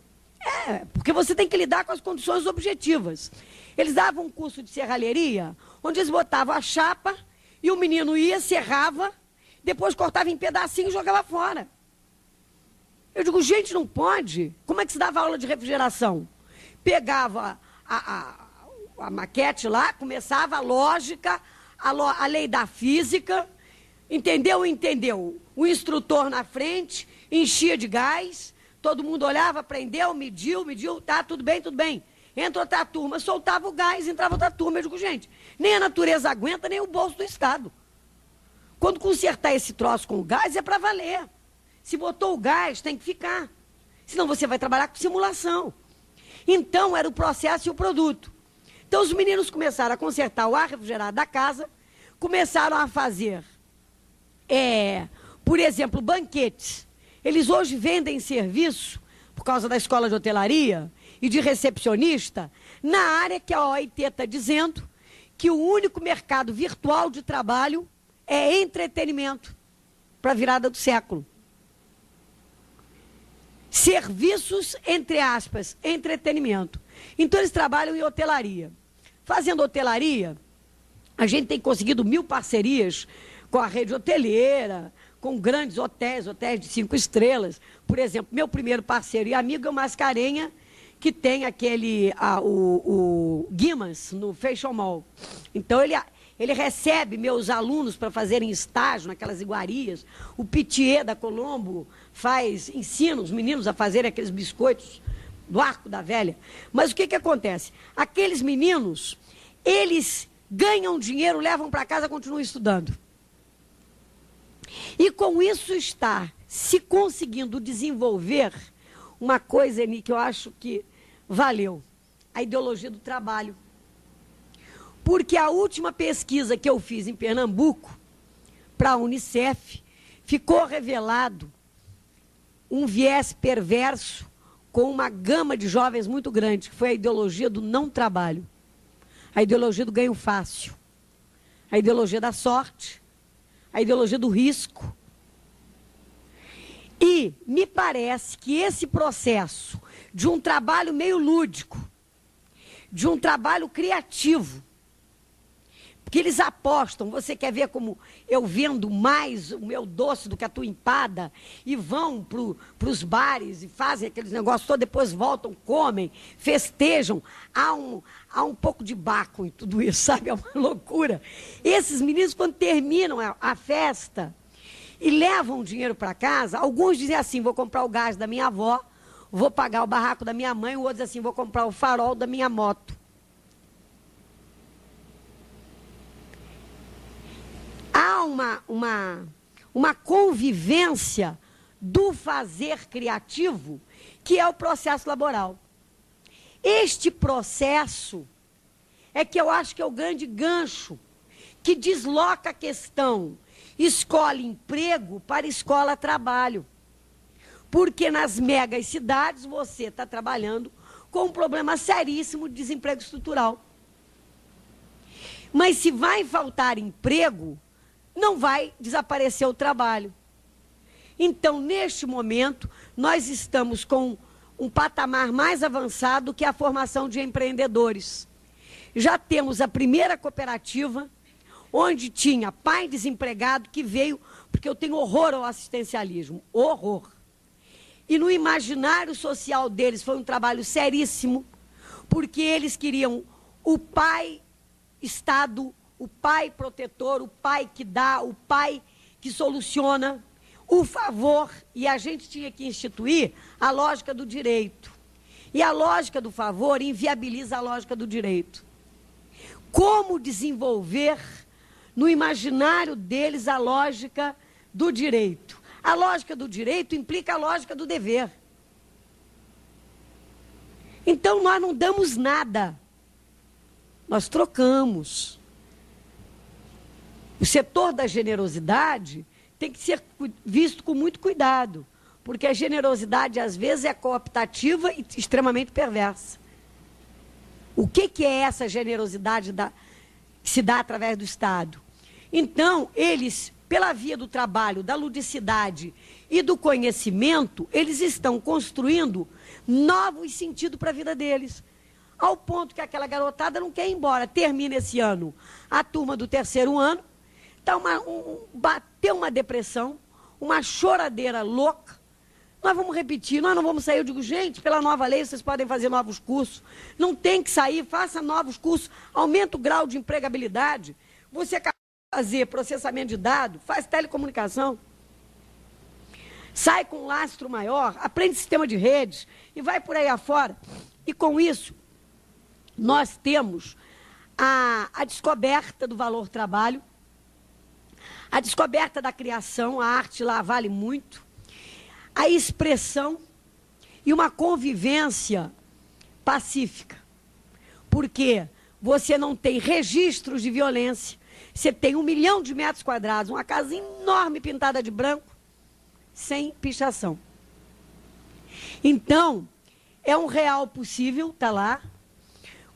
Porque você tem que lidar com as condições objetivas. Eles davam um curso de serralheria, onde eles botavam a chapa e o menino ia, serrava, depois cortava em pedacinho e jogava fora. Eu digo, gente, não pode. Como é que se dava aula de refrigeração? Pegava a maquete lá, começava a lógica, a lei da física, entendeu? O instrutor na frente, enchia de gás, todo mundo olhava, aprendeu, mediu, tá, tudo bem. Entra outra turma, soltava o gás, entrava outra turma. Eu digo, gente, nem a natureza aguenta, nem o bolso do Estado. Quando consertar esse troço com o gás, é para valer. Se botou o gás, tem que ficar. Senão você vai trabalhar com simulação. Então, era o processo e o produto. Então, os meninos começaram a consertar o ar refrigerado da casa, começaram a fazer, por exemplo, banquetes. Eles hoje vendem serviço, por causa da escola de hotelaria e de recepcionista, na área que a OIT está dizendo que o único mercado virtual de trabalho é entretenimento para a virada do século. Serviços, entre aspas, entretenimento. Então, eles trabalham em hotelaria. Fazendo hotelaria, a gente tem conseguido 1000 parcerias com a rede hoteleira, com grandes hotéis, hotéis de 5 estrelas. Por exemplo, meu primeiro parceiro e amigo é o Mascarenha, que tem o Guimans, no Fashion Mall. Então, ele recebe meus alunos para fazerem estágio naquelas iguarias. O Pitié da Colombo ensina os meninos a fazerem aqueles biscoitos do Arco da Velha. Mas o que acontece? Aqueles meninos, eles ganham dinheiro, levam para casa e continuam estudando. E com isso está se conseguindo desenvolver uma coisa, Eni, que eu acho que valeu. A ideologia do trabalho. Porque a última pesquisa que eu fiz em Pernambuco, para a Unicef, ficou revelado um viés perverso com uma gama de jovens muito grande, que foi a ideologia do não trabalho, a ideologia do ganho fácil, a ideologia da sorte, a ideologia do risco. E me parece que esse processo de um trabalho meio lúdico, de um trabalho criativo, porque eles apostam, você quer ver como eu vendo mais o meu doce do que a tua empada, e vão para os bares e fazem aqueles negócios todos, depois voltam, comem, festejam, há um pouco de baco em tudo isso, sabe? É uma loucura. Esses meninos, quando terminam a festa e levam o dinheiro para casa, alguns dizem assim, vou comprar o gás da minha avó, vou pagar o barraco da minha mãe, o outro diz assim, vou comprar o farol da minha moto. Há uma convivência do fazer criativo, que é o processo laboral. Este processo é que eu acho que é o grande gancho que desloca a questão escola emprego para escola trabalho. Porque nas megas cidades você está trabalhando com um problema seríssimo de desemprego estrutural. Mas se vai faltar emprego, não vai desaparecer o trabalho. Então, neste momento, nós estamos com um patamar mais avançado que a formação de empreendedores. Já temos a primeira cooperativa, onde tinha pai desempregado que veio, porque eu tenho horror ao assistencialismo, horror. E no imaginário social deles foi um trabalho seríssimo, porque eles queriam o pai Estado, o pai protetor, o pai que dá, o pai que soluciona, o favor, e a gente tinha que instituir a lógica do direito. E a lógica do favor inviabiliza a lógica do direito. Como desenvolver no imaginário deles a lógica do direito? A lógica do direito implica a lógica do dever. Então nós não damos nada, nós trocamos. O setor da generosidade tem que ser visto com muito cuidado, porque a generosidade, às vezes, é cooptativa e extremamente perversa. O que é essa generosidade que se dá através do Estado? Então, eles, pela via do trabalho, da ludicidade e do conhecimento, eles estão construindo novos sentidos para a vida deles. Ao ponto que aquela garotada não quer ir embora. Termina esse ano a turma do terceiro ano, bateu uma depressão, uma choradeira louca. Nós vamos repetir, nós não vamos sair. Eu digo, gente, pela nova lei vocês podem fazer novos cursos. Não tem que sair, faça novos cursos, aumenta o grau de empregabilidade. Você acaba de fazer processamento de dados, faz telecomunicação, sai com um lastro maior, aprende sistema de redes e vai por aí afora. E com isso, nós temos a descoberta do valor trabalho, a descoberta da criação, a arte lá vale muito, a expressão e uma convivência pacífica. Porque você não tem registros de violência, você tem 1 milhão de metros quadrados, uma casa enorme pintada de branco, sem pichação. Então, é um real possível, está lá,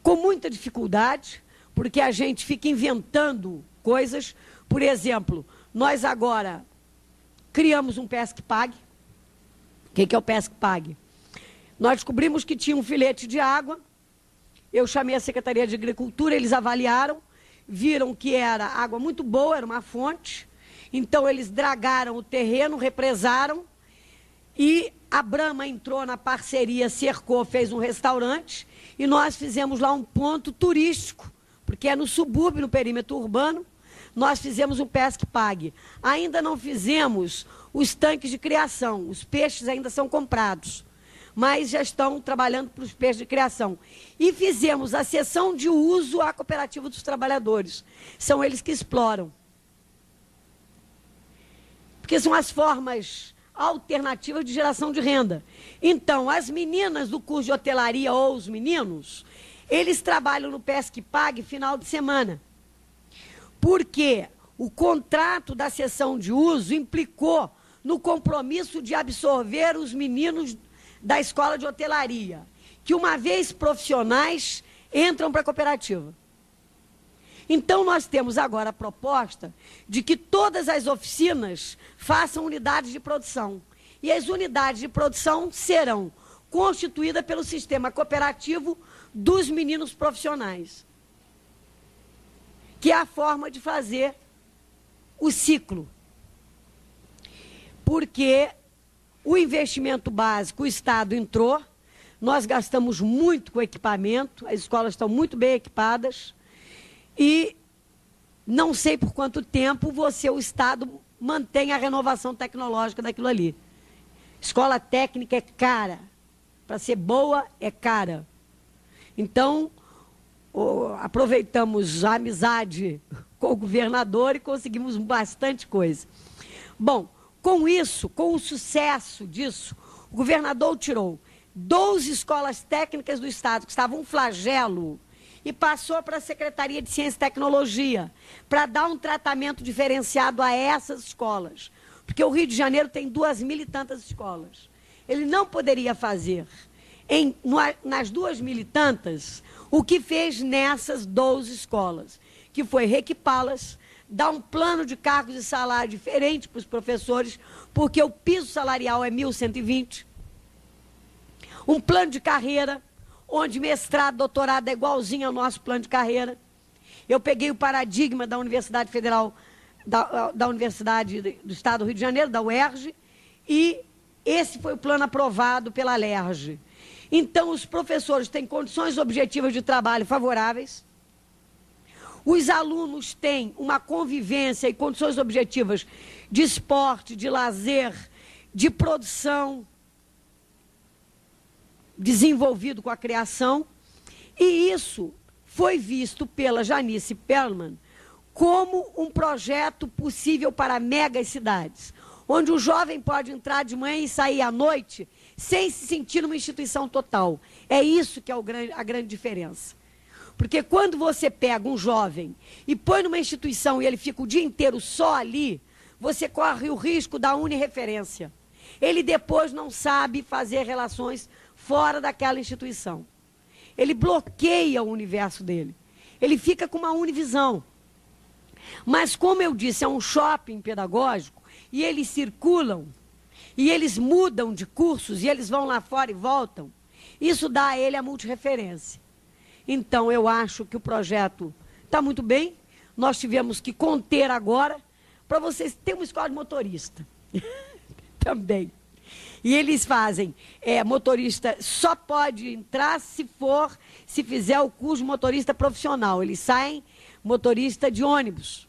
com muita dificuldade, porque a gente fica inventando coisas. Por exemplo, nós agora criamos um PESC-PAG. O que é o PESC-PAG? Nós descobrimos que tinha um filete de água, eu chamei a Secretaria de Agricultura, eles avaliaram, viram que era água muito boa, era uma fonte, então eles dragaram o terreno, represaram, e a Brahma entrou na parceria, cercou, fez um restaurante, e nós fizemos lá um ponto turístico, porque é no subúrbio, no perímetro urbano. Nós fizemos um PESC-PAG. Ainda não fizemos os tanques de criação, os peixes ainda são comprados, mas já estão trabalhando para os peixes de criação. E fizemos a cessão de uso à cooperativa dos trabalhadores. São eles que exploram. Porque são as formas alternativas de geração de renda. Então, as meninas do curso de hotelaria ou os meninos, eles trabalham no Pesque Pague final de semana. Porque o contrato da cessão de uso implicou no compromisso de absorver os meninos da escola de hotelaria, que uma vez profissionais, entram para a cooperativa. Então, nós temos agora a proposta de que todas as oficinas façam unidades de produção. E as unidades de produção serão constituídas pelo sistema cooperativo dos meninos profissionais, que é a forma de fazer o ciclo. Porque o investimento básico, o Estado entrou, nós gastamos muito com equipamento, as escolas estão muito bem equipadas, e não sei por quanto tempo o Estado, mantém a renovação tecnológica daquilo ali. Escola técnica é cara. Para ser boa, é cara. Então, aproveitamos a amizade com o governador e conseguimos bastante coisa. Bom, com isso, com o sucesso disso, o governador tirou 12 escolas técnicas do Estado, que estavam um flagelo, e passou para a Secretaria de Ciência e Tecnologia, para dar um tratamento diferenciado a essas escolas. Porque o Rio de Janeiro tem 2.000 e tantas escolas. Ele não poderia fazer nas 2.000 e tantas o que fez nessas 12 escolas, que foi reequipá-las, dar um plano de cargos e salário diferente para os professores, porque o piso salarial é 1.120, um plano de carreira, onde mestrado, doutorado é igualzinho ao nosso plano de carreira. Eu peguei o paradigma da Universidade Federal, da Universidade do Estado do Rio de Janeiro, da UERJ, e esse foi o plano aprovado pela LERJ. Então, os professores têm condições objetivas de trabalho favoráveis, os alunos têm uma convivência e condições objetivas de esporte, de lazer, de produção, desenvolvido com a criação, e isso foi visto pela Janice Perlman como um projeto possível para megas cidades, onde o jovem pode entrar de manhã e sair à noite sem se sentir numa instituição total. É isso que é a grande diferença. Porque quando você pega um jovem e põe numa instituição e ele fica o dia inteiro só ali, você corre o risco da unirreferência. Ele depois não sabe fazer relações fora daquela instituição. Ele bloqueia o universo dele. Ele fica com uma univisão. Mas, como eu disse, é um shopping pedagógico, e eles circulam, e eles mudam de cursos, e eles vão lá fora e voltam, isso dá a ele a multirreferência. Então, eu acho que o projeto está muito bem. Nós tivemos que conter agora, para vocês terem uma escola de motorista. Também. E eles fazem, motorista só pode entrar se fizer o curso de motorista profissional. Eles saem motorista de ônibus,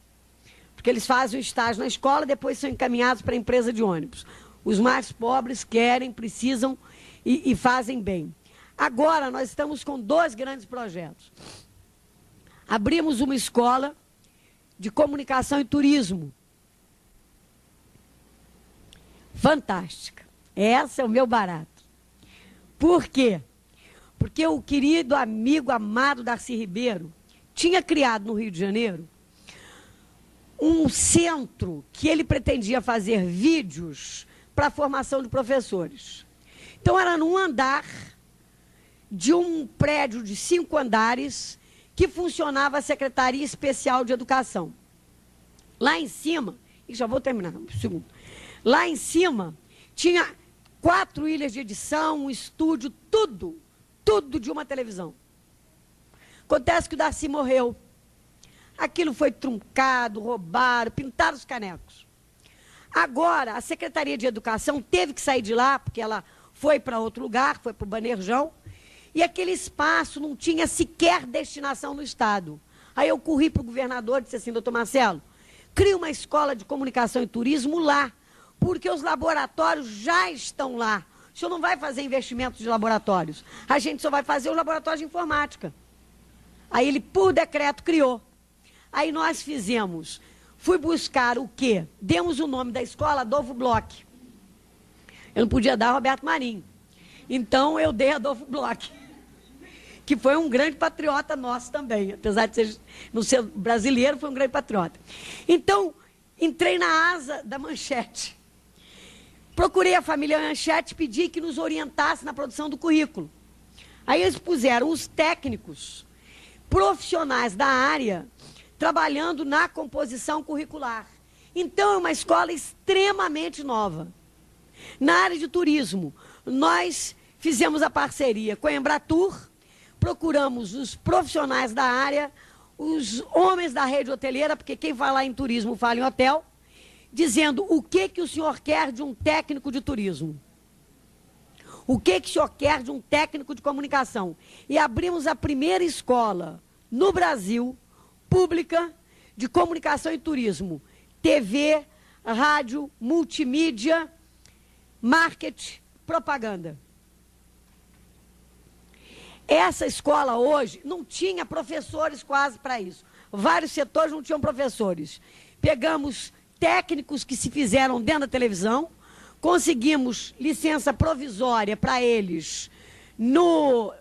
porque eles fazem o estágio na escola, depois são encaminhados para a empresa de ônibus. Os mais pobres querem, precisam e fazem bem. Agora, nós estamos com 2 grandes projetos. Abrimos uma escola de comunicação e turismo. Fantástica. Esse é o meu barato. Por quê? Porque o querido amigo amado Darcy Ribeiro tinha criado no Rio de Janeiro um centro que ele pretendia fazer vídeos para a formação de professores. Então, era num andar de um prédio de 5 andares que funcionava a Secretaria Especial de Educação. Lá em cima, e já vou terminar, um segundo. Lá em cima, tinha 4 ilhas de edição, um estúdio, tudo de uma televisão. Acontece que o Darcy morreu. Aquilo foi truncado, roubado, pintaram os canecos. Agora, a Secretaria de Educação teve que sair de lá, porque ela foi para outro lugar, foi para o Banejão, e aquele espaço não tinha sequer destinação no Estado. Aí eu corri para o governador e disse assim: doutor Marcelo, cria uma escola de comunicação e turismo lá, porque os laboratórios já estão lá. O senhor não vai fazer investimentos de laboratórios, a gente só vai fazer os laboratórios de informática. Aí ele, por decreto, criou. Aí nós fizemos, fui buscar o quê? Demos o nome da escola Adolfo Bloch. Eu não podia dar Roberto Marinho. Então, eu dei Adolfo Bloch, que foi um grande patriota nosso também. Apesar de não ser brasileiro, foi um grande patriota. Então, entrei na asa da Manchete. Procurei a família Manchete e pedi que nos orientasse na produção do currículo. Aí eles puseram os técnicos profissionais da área trabalhando na composição curricular. Então, é uma escola extremamente nova. Na área de turismo, nós fizemos a parceria com a Embratur, procuramos os profissionais da área, os homens da rede hoteleira, porque quem fala em turismo fala em hotel, dizendo o que o senhor quer de um técnico de turismo. O que o senhor quer de um técnico de comunicação. E abrimos a primeira escola no Brasil, pública, de comunicação e turismo. TV, rádio, multimídia, marketing, propaganda. Essa escola hoje não tinha professores quase para isso. Vários setores não tinham professores. Pegamos técnicos que se fizeram dentro da televisão, conseguimos licença provisória para eles no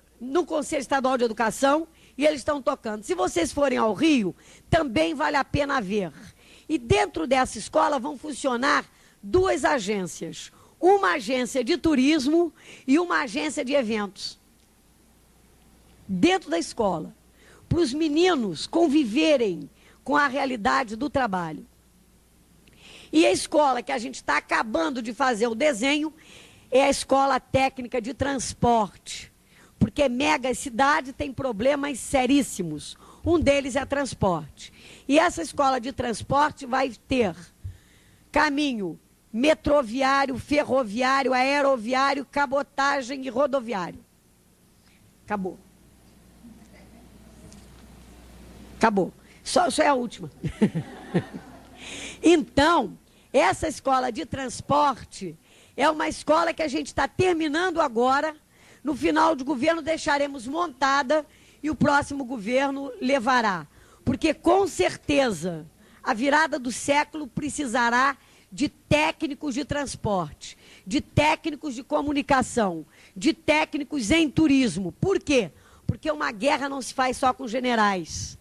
Conselho Estadual de Educação e eles estão tocando. Se vocês forem ao Rio, também vale a pena ver. E dentro dessa escola vão funcionar duas agências. Uma agência de turismo e uma agência de eventos. Dentro da escola. Para os meninos conviverem com a realidade do trabalho. E a escola que a gente está acabando de fazer o desenho é a Escola Técnica de Transporte. Porque mega cidade tem problemas seríssimos. Um deles é transporte. E essa escola de transporte vai ter caminho metroviário, ferroviário, aeroviário, cabotagem e rodoviário. Acabou. Acabou. Só é a última. Então, essa escola de transporte é uma escola que a gente está terminando agora. No final do governo deixaremos montada e o próximo governo levará. Porque, com certeza, a virada do século precisará de técnicos de transporte, de técnicos de comunicação, de técnicos em turismo. Por quê? Porque uma guerra não se faz só com generais.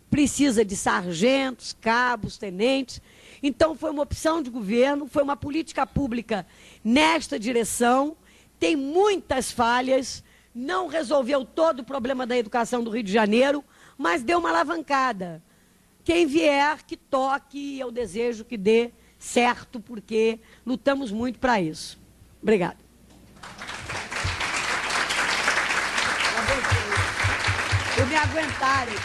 Precisa de sargentos, cabos, tenentes. Então, foi uma opção de governo, foi uma política pública nesta direção. Tem muitas falhas, não resolveu todo o problema da educação do Rio de Janeiro, mas deu uma alavancada. Quem vier, que toque, eu desejo que dê certo, porque lutamos muito para isso. Obrigada. Eu me aguentarem.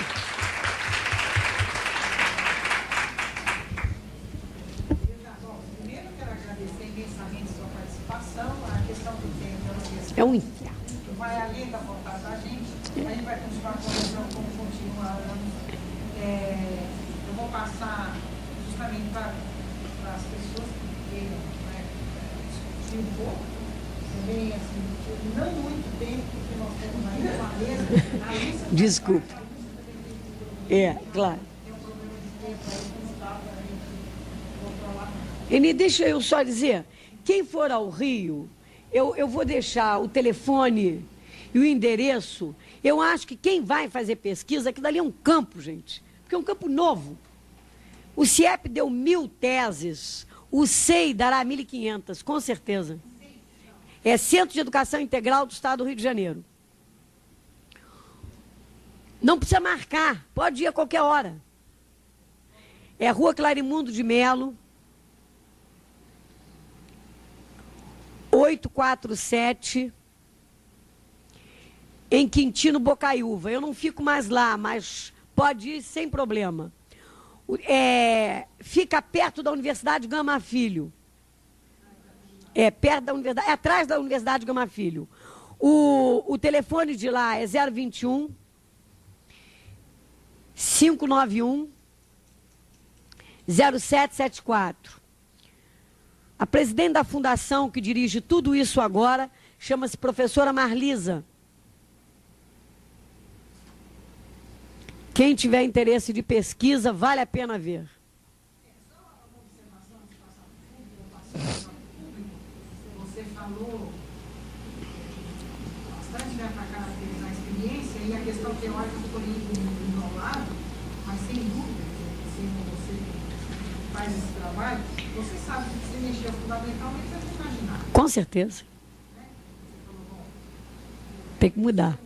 Primeiro, eu quero agradecer imensamente a sua participação. A questão do tempo é um inferno. Vai além da vontade da gente. A gente vai continuar conversando como continuamos. Eu vou passar justamente para as pessoas que queiram, né, discutir um pouco. Também, assim, não muito tempo, porque nós temos ainda uma mesa. Desculpe. Claro. Tem um problema de tempo aí, não dá para a gente controlar. Eni, deixa eu só dizer, quem for ao Rio, eu vou deixar o telefone e o endereço. Eu acho que quem vai fazer pesquisa, aquilo ali é um campo, gente, porque é um campo novo. O CIEP deu 1.000 teses, o SEI dará 1.500, com certeza. É Centro de Educação Integral do Estado do Rio de Janeiro. Não precisa marcar, pode ir a qualquer hora. É Rua Clarimundo de Melo, 847, em Quintino Bocaiúva. Eu não fico mais lá, mas pode ir sem problema. Fica perto da Universidade Gama Filho. Perto da Universidade, atrás da Universidade Gama Filho. O telefone de lá é 021 591 0774. A presidente da fundação que dirige tudo isso agora chama-se professora Marlisa. Quem tiver interesse de pesquisa, vale a pena ver. Só uma observação de passar por público, eu passei público, você você falou bastante, né, para caracterizar a experiência, e a questão teórica foi enrolada, mas sem dúvida, assim como você faz esse trabalho, você sabe que você mexeu fundamentalmente é no imaginário. Com certeza. Tem que mudar.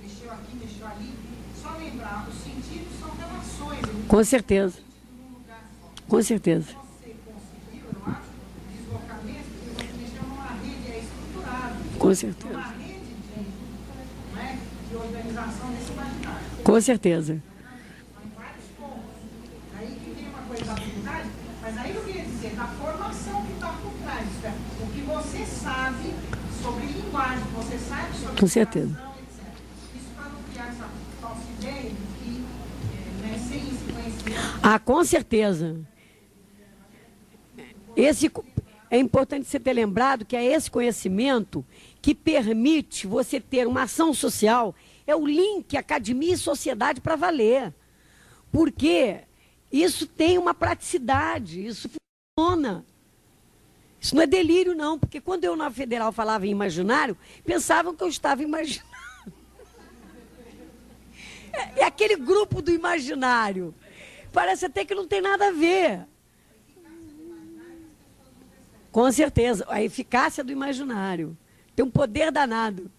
Mexeu aqui, mexeu ali. Só lembrar, os sentidos são relações. Com certeza. Com certeza. Você conseguiu, eu acho, deslocamento, porque você mexeu numa rede estruturada. Com certeza. Uma rede de organização desse imaginário. Com certeza. Em vários pontos. Aí que tem uma coisa da habilidade, mas aí eu queria dizer, da formação que está por trás. O que você sabe sobre linguagem, você sabe sobre com certeza. Etc. Isso para não criar essa falsa ideia de que sem esse conhecimento... Ah, com certeza. É importante você ter lembrado que é esse conhecimento que permite você ter uma ação social, é o link academia e sociedade para valer. Porque isso tem uma praticidade, isso funciona. Isso não é delírio, não, porque quando eu na Federal falava em imaginário, pensavam que eu estava imaginando. É aquele grupo do imaginário. Parece até que não tem nada a ver. Com certeza, a eficácia do imaginário. Tem um poder danado.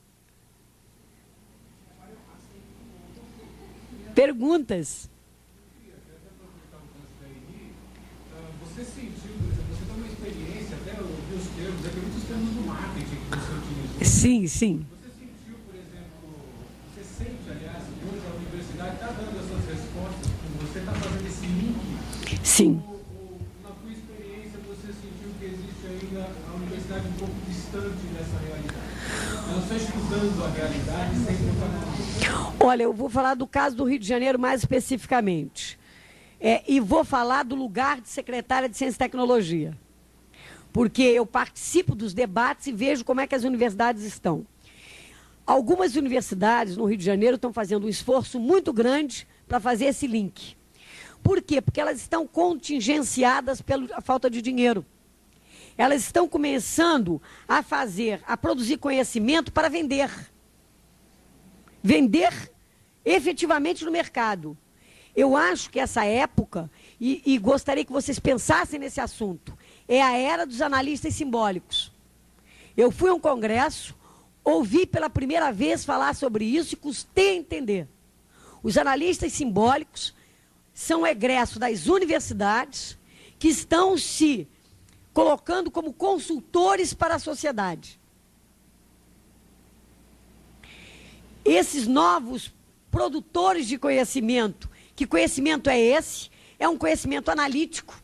Perguntas. Você sentiu, por exemplo, você tem uma experiência, até eu vi os termos, é muitos termos do marketing que você utilizou. Sim, sim. Você sentiu, por exemplo, você sente, aliás, hoje a universidade está dando essas respostas, você está fazendo esse link? Sim. Ou, na tua experiência, você sentiu que existe ainda a universidade um pouco distante dessa realidade? Ela está estudando a realidade sem protagonismo. Olha, eu vou falar do caso do Rio de Janeiro mais especificamente. E vou falar do lugar de secretária de Ciência e Tecnologia. Porque eu participo dos debates e vejo como é que as universidades estão. Algumas universidades no Rio de Janeiro estão fazendo um esforço muito grande para fazer esse link. Por quê? Porque elas estão contingenciadas pela falta de dinheiro. Elas estão começando a produzir conhecimento para vender. Vender efetivamente no mercado. Eu acho que essa época, e gostaria que vocês pensassem nesse assunto, é a era dos analistas simbólicos. Eu fui a um congresso, ouvi pela primeira vez falar sobre isso e custei a entender. Os analistas simbólicos são egressos das universidades que estão se colocando como consultores para a sociedade. Esses novos produtores de conhecimento, que conhecimento é esse? É um conhecimento analítico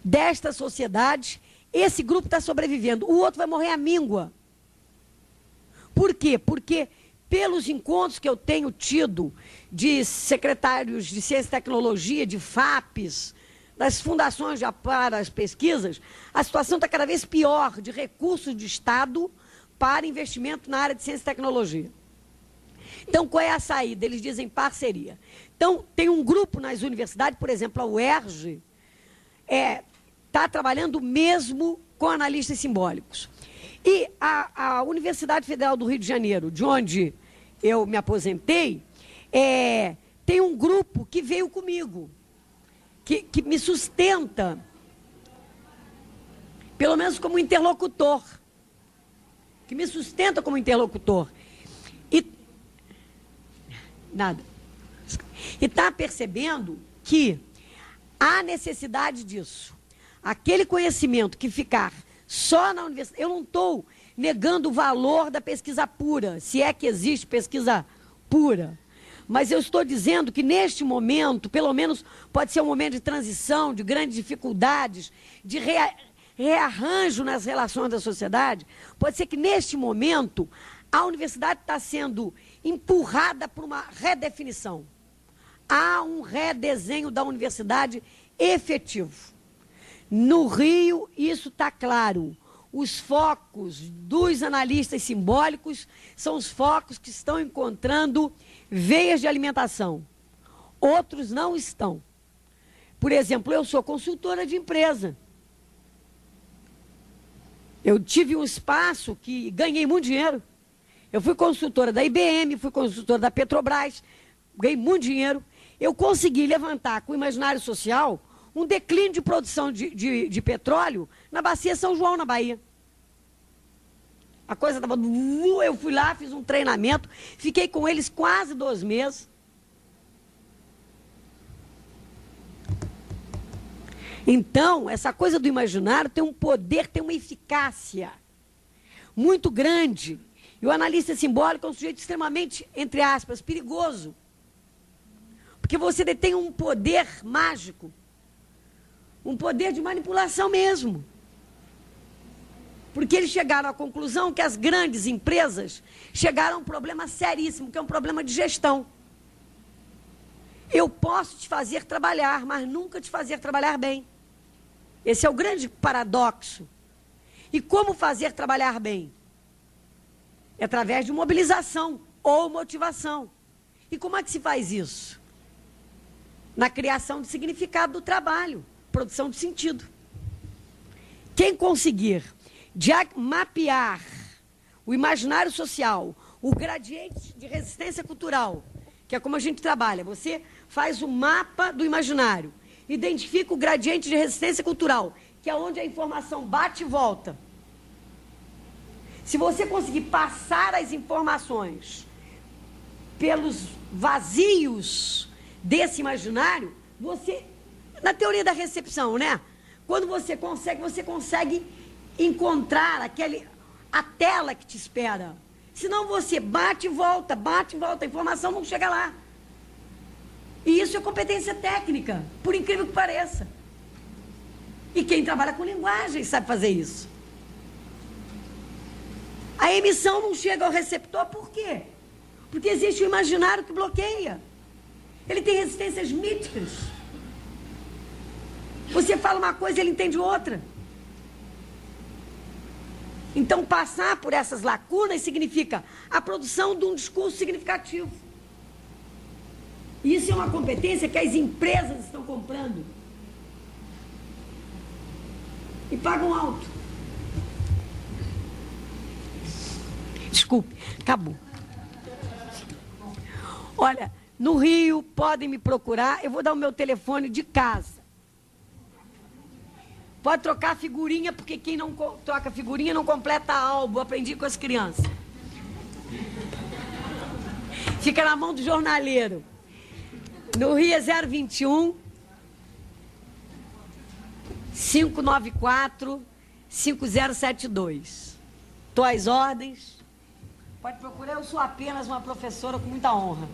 desta sociedade. Esse grupo está sobrevivendo, o outro vai morrer à míngua. Por quê? Porque pelos encontros que eu tenho tido de secretários de Ciência e Tecnologia, de FAPES, das fundações de amparo às pesquisas, a situação está cada vez pior de recursos de Estado para investimento na área de Ciência e Tecnologia. Então, qual é a saída? Eles dizem parceria. Então, tem um grupo nas universidades, por exemplo, a UERJ, está trabalhando mesmo com analistas simbólicos. E a Universidade Federal do Rio de Janeiro, de onde eu me aposentei, tem um grupo que veio comigo, que me sustenta, pelo menos como interlocutor, que me sustenta como interlocutor. E está percebendo que há necessidade disso. Aquele conhecimento que ficar só na universidade... Eu não estou negando o valor da pesquisa pura, se é que existe pesquisa pura. Mas eu estou dizendo que neste momento, pelo menos pode ser um momento de transição, de grandes dificuldades, de rearranjo nas relações da sociedade, pode ser que neste momento a universidade está sendo empurrada por uma redefinição. Há um redesenho da universidade efetivo. No Rio, isso está claro. Os focos dos analistas simbólicos são os focos que estão encontrando veias de alimentação. Outros não estão. Por exemplo, eu sou consultora de empresa. Eu tive um espaço que ganhei muito dinheiro. Eu fui consultora da IBM, fui consultora da Petrobras, ganhei muito dinheiro. Eu consegui levantar com o imaginário social um declínio de produção de petróleo na Bacia São João, na Bahia. A coisa estava... Eu fui lá, fiz um treinamento, fiquei com eles quase 2 meses. Então, essa coisa do imaginário tem um poder, tem uma eficácia muito grande. E o analista simbólico é um sujeito extremamente, entre aspas, perigoso. Porque você detém um poder mágico, um poder de manipulação mesmo. Porque eles chegaram à conclusão que as grandes empresas chegaram a um problema seríssimo, que é um problema de gestão. Eu posso te fazer trabalhar, mas nunca te fazer trabalhar bem. Esse é o grande paradoxo. E como fazer trabalhar bem? É através de mobilização ou motivação. E como é que se faz isso? Na criação de significado do trabalho, produção de sentido. Quem conseguir mapear o imaginário social, o gradiente de resistência cultural, que é como a gente trabalha, você faz o mapa do imaginário, identifica o gradiente de resistência cultural, que é onde a informação bate e volta. Se você conseguir passar as informações pelos vazios desse imaginário, você, na teoria da recepção, né? Quando você consegue encontrar a tela que te espera. Senão você bate e volta, a informação não chega lá. E isso é competência técnica, por incrível que pareça. E quem trabalha com linguagem sabe fazer isso. A emissão não chega ao receptor, por quê? Porque existe o imaginário que bloqueia. Ele tem resistências míticas. Você fala uma coisa, ele entende outra. Então, passar por essas lacunas significa a produção de um discurso significativo. Isso é uma competência que as empresas estão comprando. E pagam alto. Desculpe, acabou. Olha, no Rio, podem me procurar. Eu vou dar o meu telefone de casa. Pode trocar figurinha, porque quem não troca figurinha não completa álbum. Aprendi com as crianças. Fica na mão do jornaleiro. No Rio é 021 594 5072. Estou às ordens. Pode procurar, eu sou apenas uma professora com muita honra.